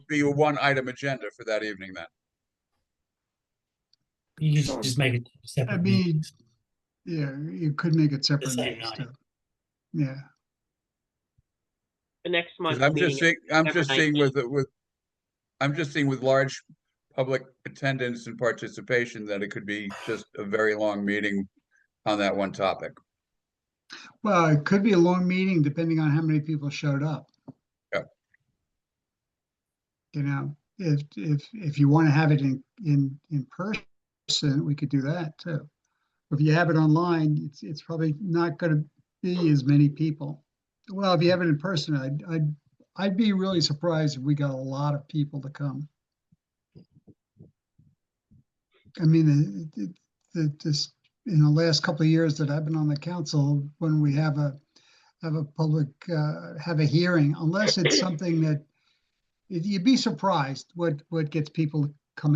be a one item agenda for that evening then. You Sure. just make it I separate. mean, yeah, you could make it separate same meetings night. too. Yeah, The next 'Cause month. I'm just seeing, I'm November just seeing 19th. I'm just seeing with large public attendance and participation that it could be just a very long meeting on that one topic. well, it could be a long meeting depending on how many people showed up. Yeah. If you want to have it in person, we could do that too. If you have it online, it's probably not going to be as many people. Well, if you have it in person, I'd be really surprised if we got a lot of people to come. I mean, this in the last couple of years that I've been on the council, when we have a public have a hearing, unless it's something that you'd be surprised what gets people to come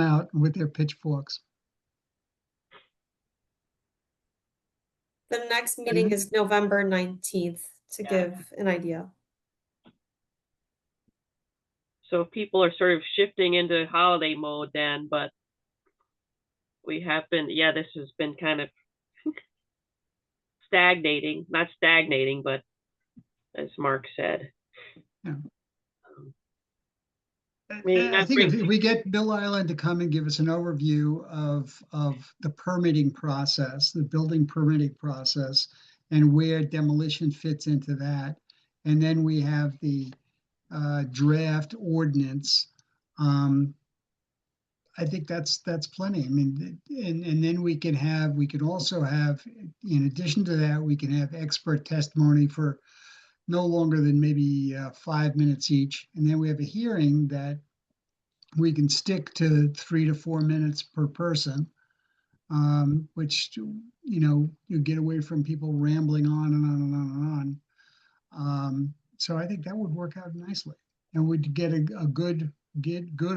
out with their pitchforks. The next meeting is November 19th, to give an idea. So people are sort of shifting into holiday mode then, but we have been, this has been kind of not stagnating, but as Mark said. Yeah. mean, I not think bring- if we get Bill Island to come and give us an overview of the permitting process, the building permitting process, and where demolition fits into that, and then we have the draft ordinance. I think that's plenty. I mean, and then we could also have, in addition to that, we can have expert testimony for no longer than maybe 5 minutes each. And then we have a hearing that we can stick to 3 to 4 minutes per person, which, you know, you get away from people rambling on and on and on and on. So I think that would work out nicely. And we'd get a good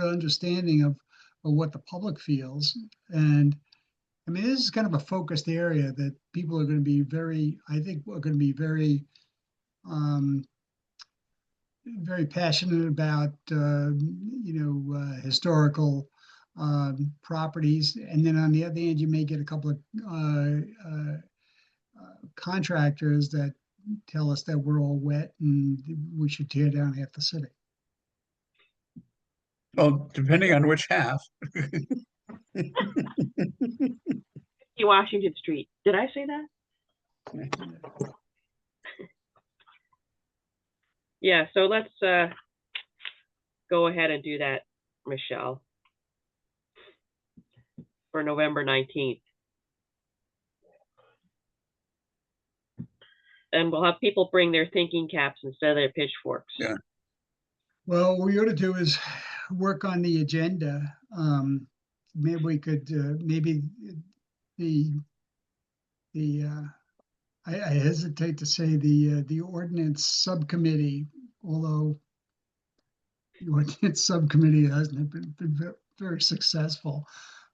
understanding of what the public feels. And I mean, this is kind of a focused area that people are going to be very, I think, are going to be very, very passionate about, historical properties. And then on the other hand, you may get a couple of contractors that tell us that we're all wet and we should tear down half the city. Well, depending on which half. Washington Street. Did I say that? Yeah, so let's go ahead and do that, Michelle, for November 19th. And we'll have people bring their thinking caps instead of their pitchforks. Yeah. Well, what we ought to do is work on the agenda. Maybe we could, maybe I hesitate to say the ordinance subcommittee, although the ordinance subcommittee hasn't been very successful,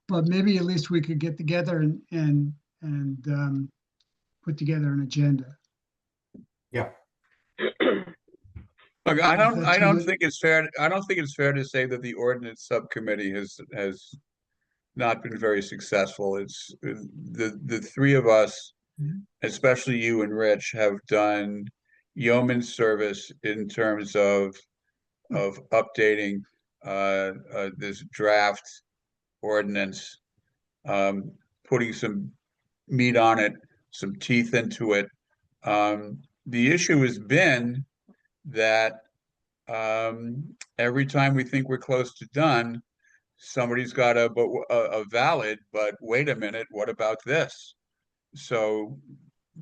but maybe at least we could get together and put together an agenda. Yeah. Look, I don't That's think it's fair. I don't think it's fair to say that the ordinance subcommittee has not been very successful. It's the three of us, especially you and Rich, have done yeoman service in terms of updating this draft ordinance, putting some meat on it, some teeth into it. The issue has been that every time we think we're close to done, somebody's got a valid, but wait a minute, what about this? So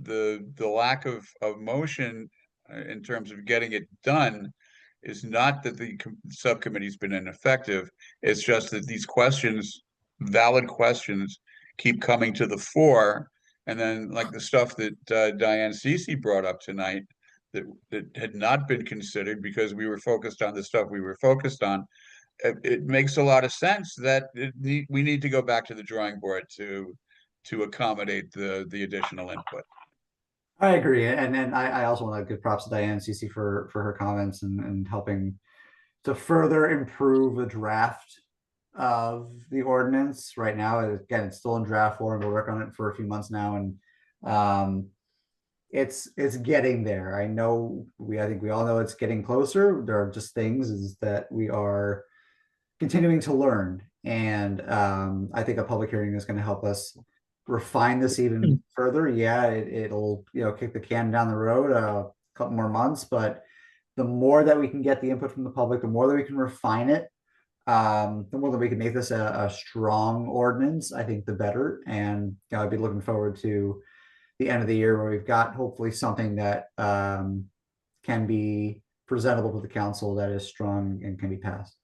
the lack of motion in terms of getting it done is not that the subcommittee's been ineffective. It's just that these questions, valid questions, keep coming to the fore. And then, like the stuff that Diane Ceci brought up tonight, that had not been considered because we were focused on the stuff we were focused on. It makes a lot of sense that we need to go back to the drawing board to accommodate the additional input. I agree, and I also want to give props to Diane Ceci for her comments and helping to further improve the draft of the ordinance. Right now, again, it's still in draft form. We'll work on it for a few months now, and it's getting there. I think we all know it's getting closer. There are just things is that we are continuing to learn, and I think a public hearing is going to help us refine this even further. Yeah, it'll kick the can down the road a couple more months, but the more that we can get the input from the public, the more that we can refine it, the more that we can make this a strong ordinance, I think the better. And I'd be looking forward to the end of the year where we've got hopefully something that can be presentable to the council that is strong and can be passed.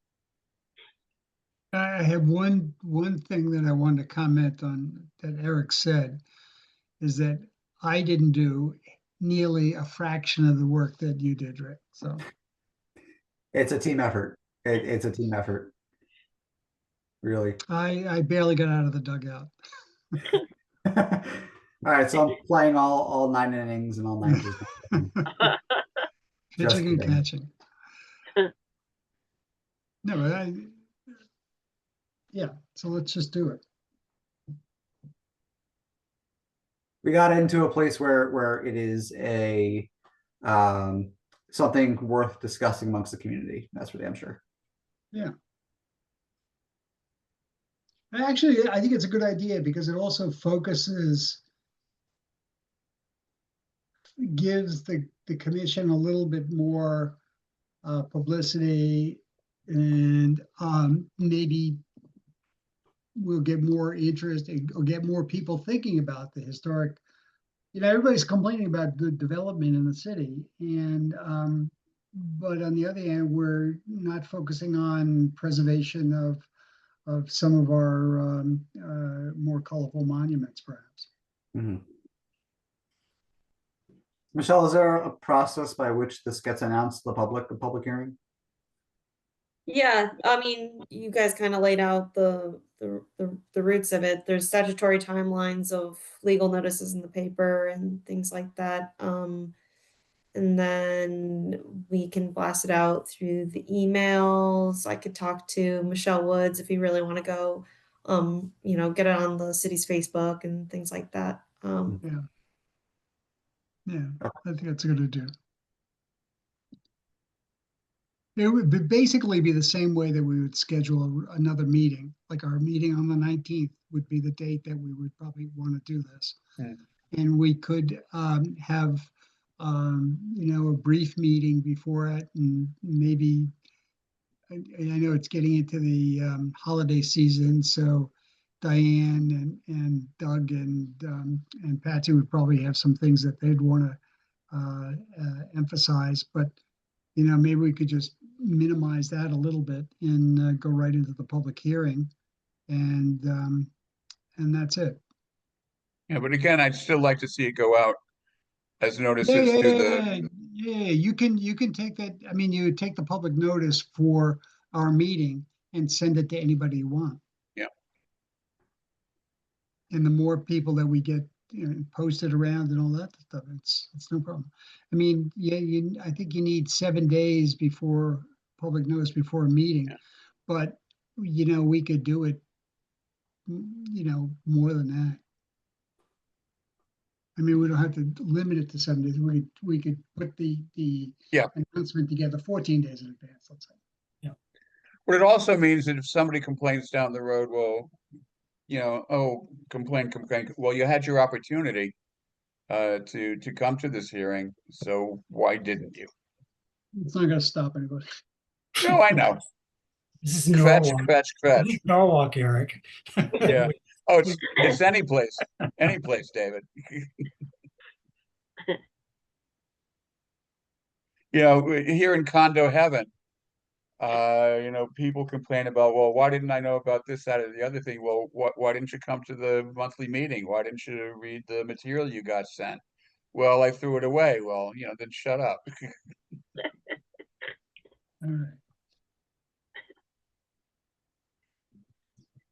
I have one thing that I wanted to comment on that Eric said, is that I didn't do nearly a fraction of the work that you did, Rick. So it's a team effort. It's a team effort. Really. I barely got out of the dugout. All right, so I'm playing all 9 innings and all 9. Pitching and catching. No, but yeah, so let's just do it. We got into a place where it is a something worth discussing amongst the community. That's for damn sure. Actually, I think it's a good idea because it also gives the commission a little bit more publicity, and maybe we'll get more interest or get more people thinking about the historic. Everybody's complaining about good development in the city, and but on the other hand, we're not focusing on preservation of some of our more colorful monuments, perhaps. Mhm. Michelle, is there a process by which this gets announced to the public hearing? Yeah, I mean, you guys kind of laid out the roots of it. There's statutory timelines of legal notices in the paper and things like that. And then we can blast it out through the emails. I could talk to Michelle Woods if you really want to go, get it on the city's Facebook and things like that. Yeah, I think that's a good idea. It would basically be the same way that we would schedule another meeting, like our meeting on the 19th would be the date that we would probably want to do this. And we could have, a brief meeting before it, and maybe, I know it's getting into the holiday season, so Diane and Doug and Patsy would probably have some things that they'd want to emphasize, but maybe we could just minimize that a little bit and go right into the public hearing, and that's it. Yeah, but again, I'd still like to see it go out as notices to the, Yeah, you can take that. I mean, you would take the public notice for our meeting and send it to anybody you want. Yeah. And the more people that we get, posted around and all that stuff, it's no problem. I mean, yeah, I think you need 7 days before public notice before a meeting, but we could do it, more than that. I mean, we don't have to limit it to 7 days. We could put the announcement together 14 days in advance, let's say. Yeah. What it also means that if somebody complains down the road, well, complain. Well, you had your opportunity to come to this hearing, so why didn't you? It's not going to stop anybody. No, I know. This is Fetch, Norwalk. fetch, fetch. This is Norwalk, Eric. Yeah. Oh, it's any place, David. Here in condo heaven, people complain about, well, why didn't I know about this, that, or the other thing? Well, why didn't you come to the monthly meeting? Why didn't you read the material you got sent? Well, I threw it away. Well, then shut up. All right.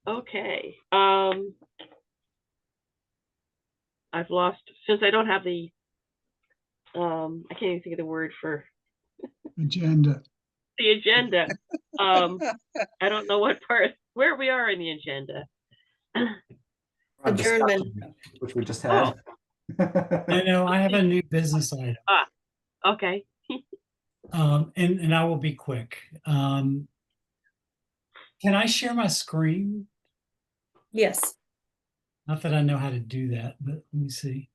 Okay. I've lost, since I don't have the, I can't even think of the word for Agenda. the agenda. I don't know where we are in the agenda. Adjournment. Which we just had. I have a new business item. Okay. And I will be quick. Can I share my screen? Yes. Not that I know how to do that, but let me see.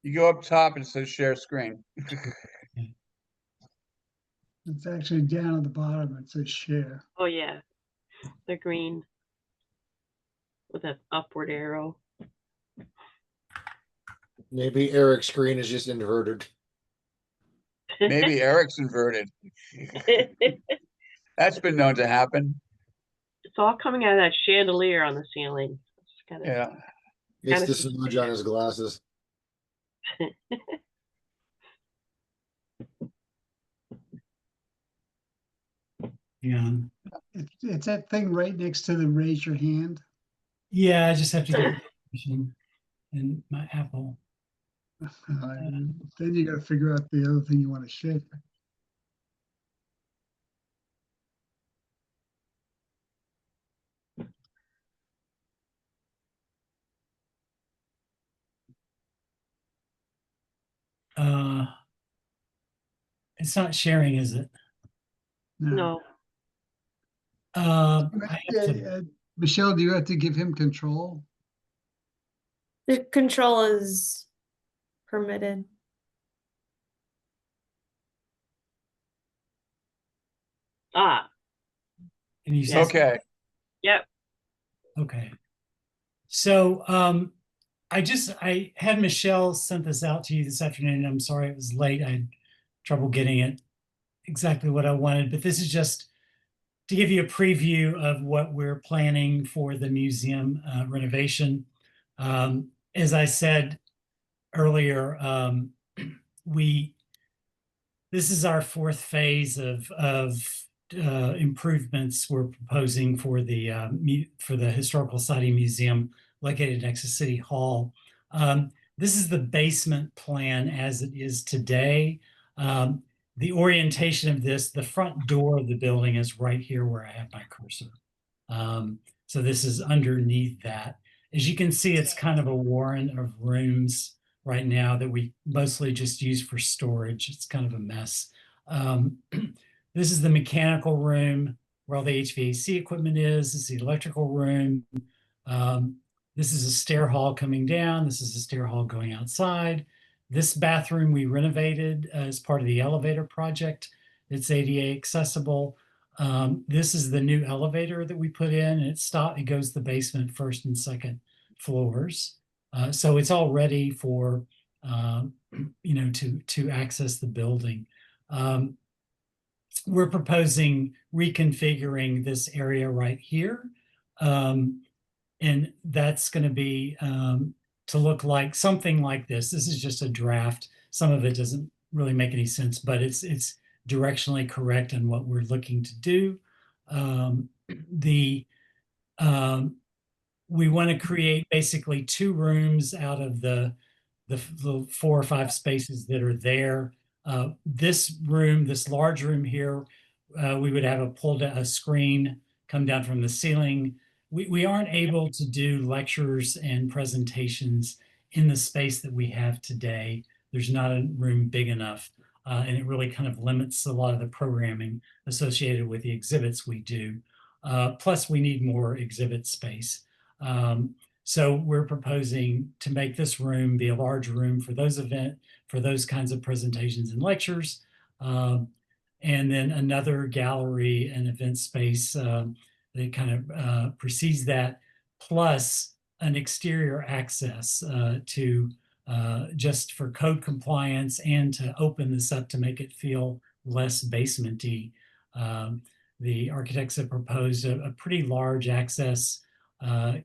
You go up top and it says share screen. It's actually down at the bottom. It says share. Oh yeah, the green with an upward arrow. Maybe Eric's screen is just inverted. Maybe Eric's inverted. That's been known to happen. It's all coming out of that chandelier on the ceiling. It's Yeah. It's the smudge on his glasses. Yeah. It's that thing right next to the raise your hand. Yeah, I just have to get permission in my Apple. Then you got to figure out the other thing you want to share. It's not sharing, is it? No. I have to, Michelle, do you have to give him control? The control is permitted. Ah, and you Yes. said, Okay, yep. okay. So, I had Michelle sent this out to you this afternoon. I'm sorry it was late. I had trouble getting it exactly what I wanted, but this is just to give you a preview of what we're planning for the museum renovation. As I said earlier, this is our fourth phase of improvements we're proposing for the Historical Society Museum located next to City Hall. This is the basement plan as it is today. The orientation of this, the front door of the building is right here where I have my cursor. So this is underneath that. As you can see, it's kind of a warren of rooms right now that we mostly just use for storage. It's kind of a mess. This is the mechanical room where all the HVAC equipment is. This is the electrical room. This is a stair hall coming down. This is a stair hall going outside. This bathroom we renovated as part of the elevator project. It's ADA accessible. This is the new elevator that we put in, and it goes to the basement, first and second floors. So it's all ready for to access the building. We're proposing reconfiguring this area right here. And that's going to be to look like something like this. This is just a draft. Some of it doesn't really make any sense, but it's directionally correct in what we're looking to do. We want to create basically 2 rooms out of the 4 or 5 spaces that are there. This room, this large room here, we would have a screen come down from the ceiling. We aren't able to do lectures and presentations in the space that we have today. There's not a room big enough, and it really kind of limits a lot of the programming associated with the exhibits we do. Plus, we need more exhibit space. So we're proposing to make this room be a large room for those kinds of presentations and lectures. And then another gallery and event space that kind of precedes that, plus an exterior access to just for code compliance and to open this up to make it feel less basement-y. The architects have proposed a pretty large access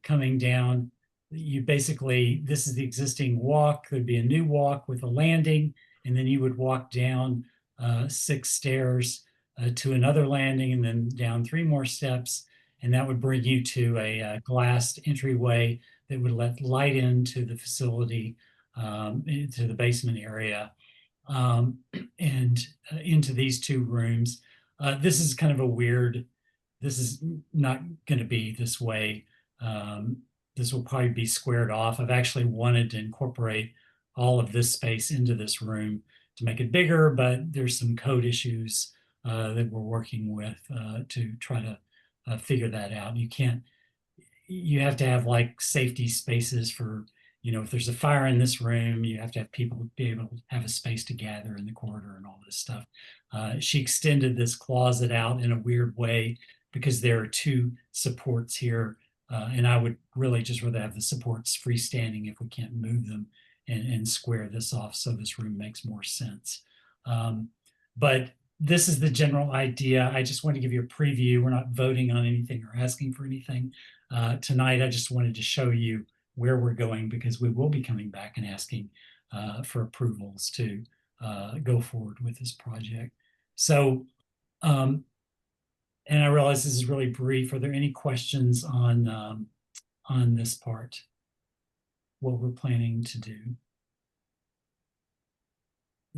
coming down. This is the existing walk. There'd be a new walk with a landing, and then you would walk down 6 stairs to another landing, and then down 3 more steps. And that would bring you to a glassed entryway that would let light into the facility, into the basement area, and into these 2 rooms. This is kind of this is not going to be this way. This will probably be squared off. I've actually wanted to incorporate all of this space into this room to make it bigger, but there's some code issues that we're working with to try to figure that out. You have to have like safety spaces for, if there's a fire in this room, you have to have people be able to have a space to gather in the corridor and all this stuff. She extended this closet out in a weird way because there are 2 supports here. And I would really just rather have the supports freestanding if we can't move them and square this off so this room makes more sense. But this is the general idea. I just want to give you a preview. We're not voting on anything or asking for anything tonight. I just wanted to show you where we're going because we will be coming back and asking for approvals to go forward with this project. So, and I realize this is really brief. Are there any questions on this part? What we're planning to do?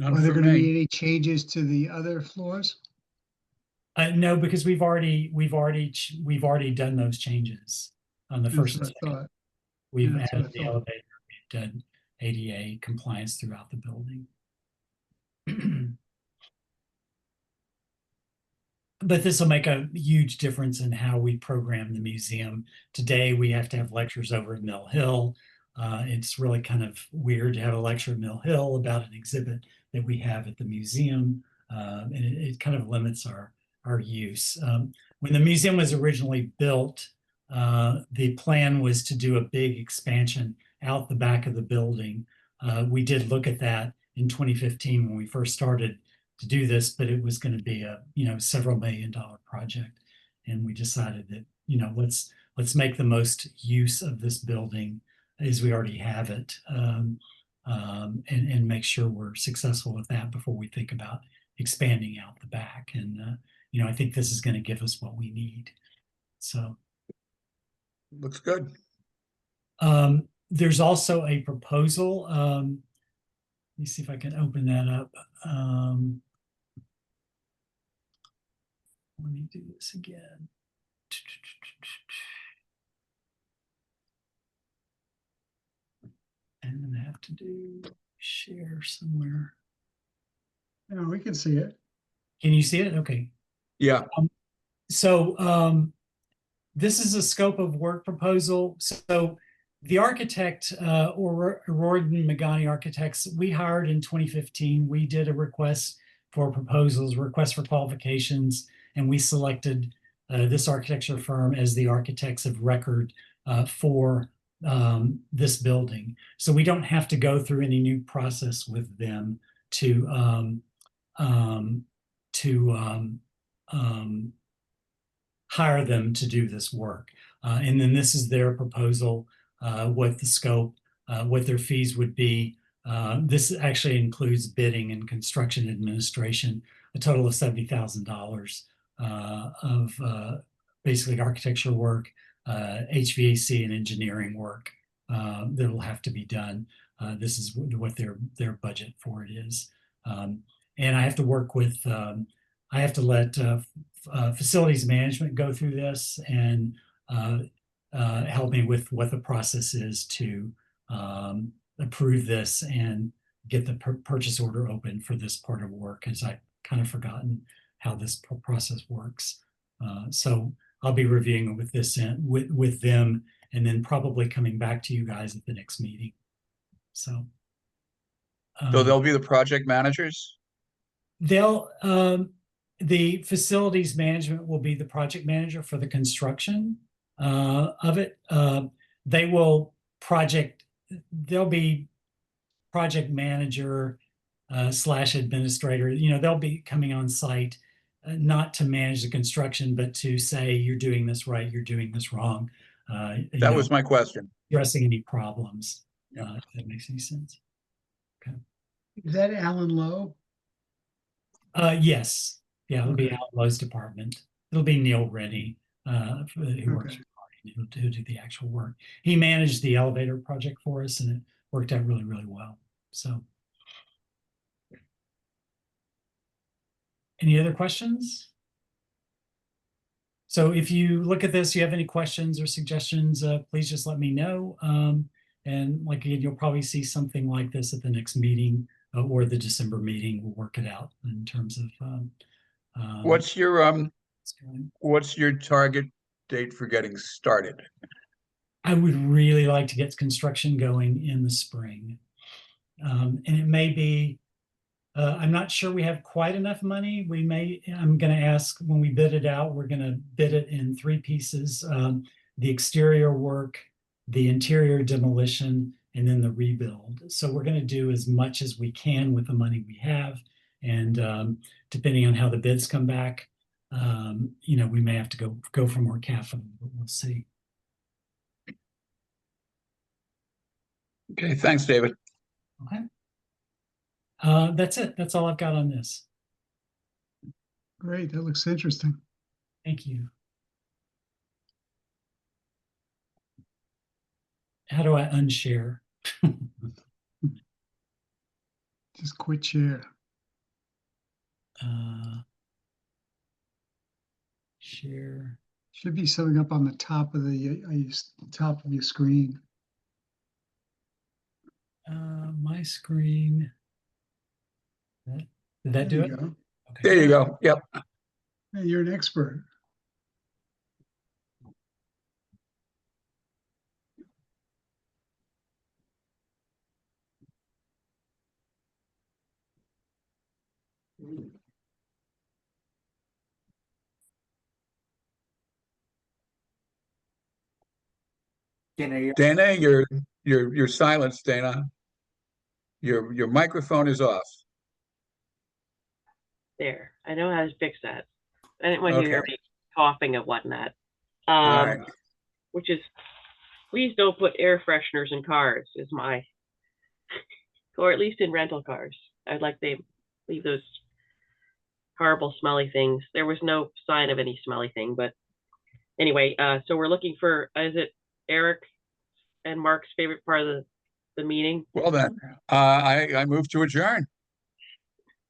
none Are there for going to be me. any changes to the other floors? No, because we've already done those changes on the That's first and what I second. thought. We've That's what I added the thought. elevator. We've done ADA compliance throughout the building. but this will make a huge difference in how we program the museum. Today, we have to have lectures over at Mill Hill. It's really kind of weird to have a lecture at Mill Hill about an exhibit that we have at the museum. And it kind of limits our use. When the museum was originally built, the plan was to do a big expansion out the back of the building. We did look at that in 2015 when we first started to do this, but it was going to be a several $1 million project, and we decided that let's make the most use of this building as we already have it, and make sure we're successful with that before we think about expanding out the back. And I think this is going to give us what we need. So Looks good. there's also a proposal. Let me see if I can open that up. Let me do this again. And then I have to do share somewhere. No, we can see it. Can you see it? Okay. Yeah. So this is a scope of work proposal. So the architect, O'Riordan Magani Architects, we hired in 2015. We did a request for proposals, request for qualifications, and we selected this architecture firm as the architects of record for this building. So we don't have to go through any new process with them to hire them to do this work. And then this is their proposal, what the scope, what their fees would be. This actually includes bidding and construction administration, a total of $70,000 of basically architecture work, HVAC and engineering work that will have to be done. This is what their budget for it is. And I have to work with, I have to let facilities management go through this and help me with what the process is to approve this and get the purchase order open for this part of work, as I've kind of forgotten how this process works. So I'll be reviewing with this with them, and then probably coming back to you guys at the next meeting. So they'll be the project managers? They'll the facilities management will be the project manager for the construction of it. They will they'll be project manager slash administrator. They'll be coming on site, not to manage the construction, but to say, you're doing this right, you're doing this wrong. That was my question. Addressing any problems, if that makes any sense. Okay. Is that Alan Lowe? Yes. Yeah, it'll be Alan Lowe's department. It'll be Neil Rennie, who works for Harding, who'll do the actual work. He managed the elevator project for us, and it worked out really, really well. So, any other questions? So if you look at this, you have any questions or suggestions, please just let me know. And like again, you'll probably see something like this at the next meeting or the December meeting. We'll work it out in terms of what's your target date for getting started? I would really like to get construction going in the spring. And it may be, I'm not sure we have quite enough money. I'm going to ask when we bid it out, we're going to bid it in 3 pieces. The exterior work, the interior demolition, and then the rebuild. So we're going to do as much as we can with the money we have. And depending on how the bids come back, we may have to go for more capital, but we'll see. Okay, thanks, David. Okay. That's it. That's all I've got on this. Great, that looks interesting. Thank you. How do I unshare? Just quit share. Share. Should be something up on the top of your screen. My screen. Did that do it? Go. Okay. There you go. Yep. Hey, you're an expert. Dana, you're silenced, Dana. Your microphone is off. There, I know how to fix that. I didn't want you to hear Okay. me coughing and whatnot. All right. Which is, please don't put air fresheners in cars, is my, or at least in rental cars. I'd like they leave those horrible smelly things. There was no sign of any smelly thing, but anyway, so we're looking for, is it Eric and Mark's favorite part of the meeting? Well then, I move to adjourn.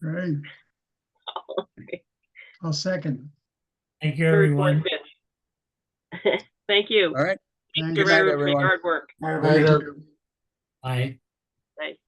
Right. I'll second. Thank you, Third, fourth, everyone. fifth. Thank you. All right. Thank Good night, night, for your everyone. hard work. Later. Bye.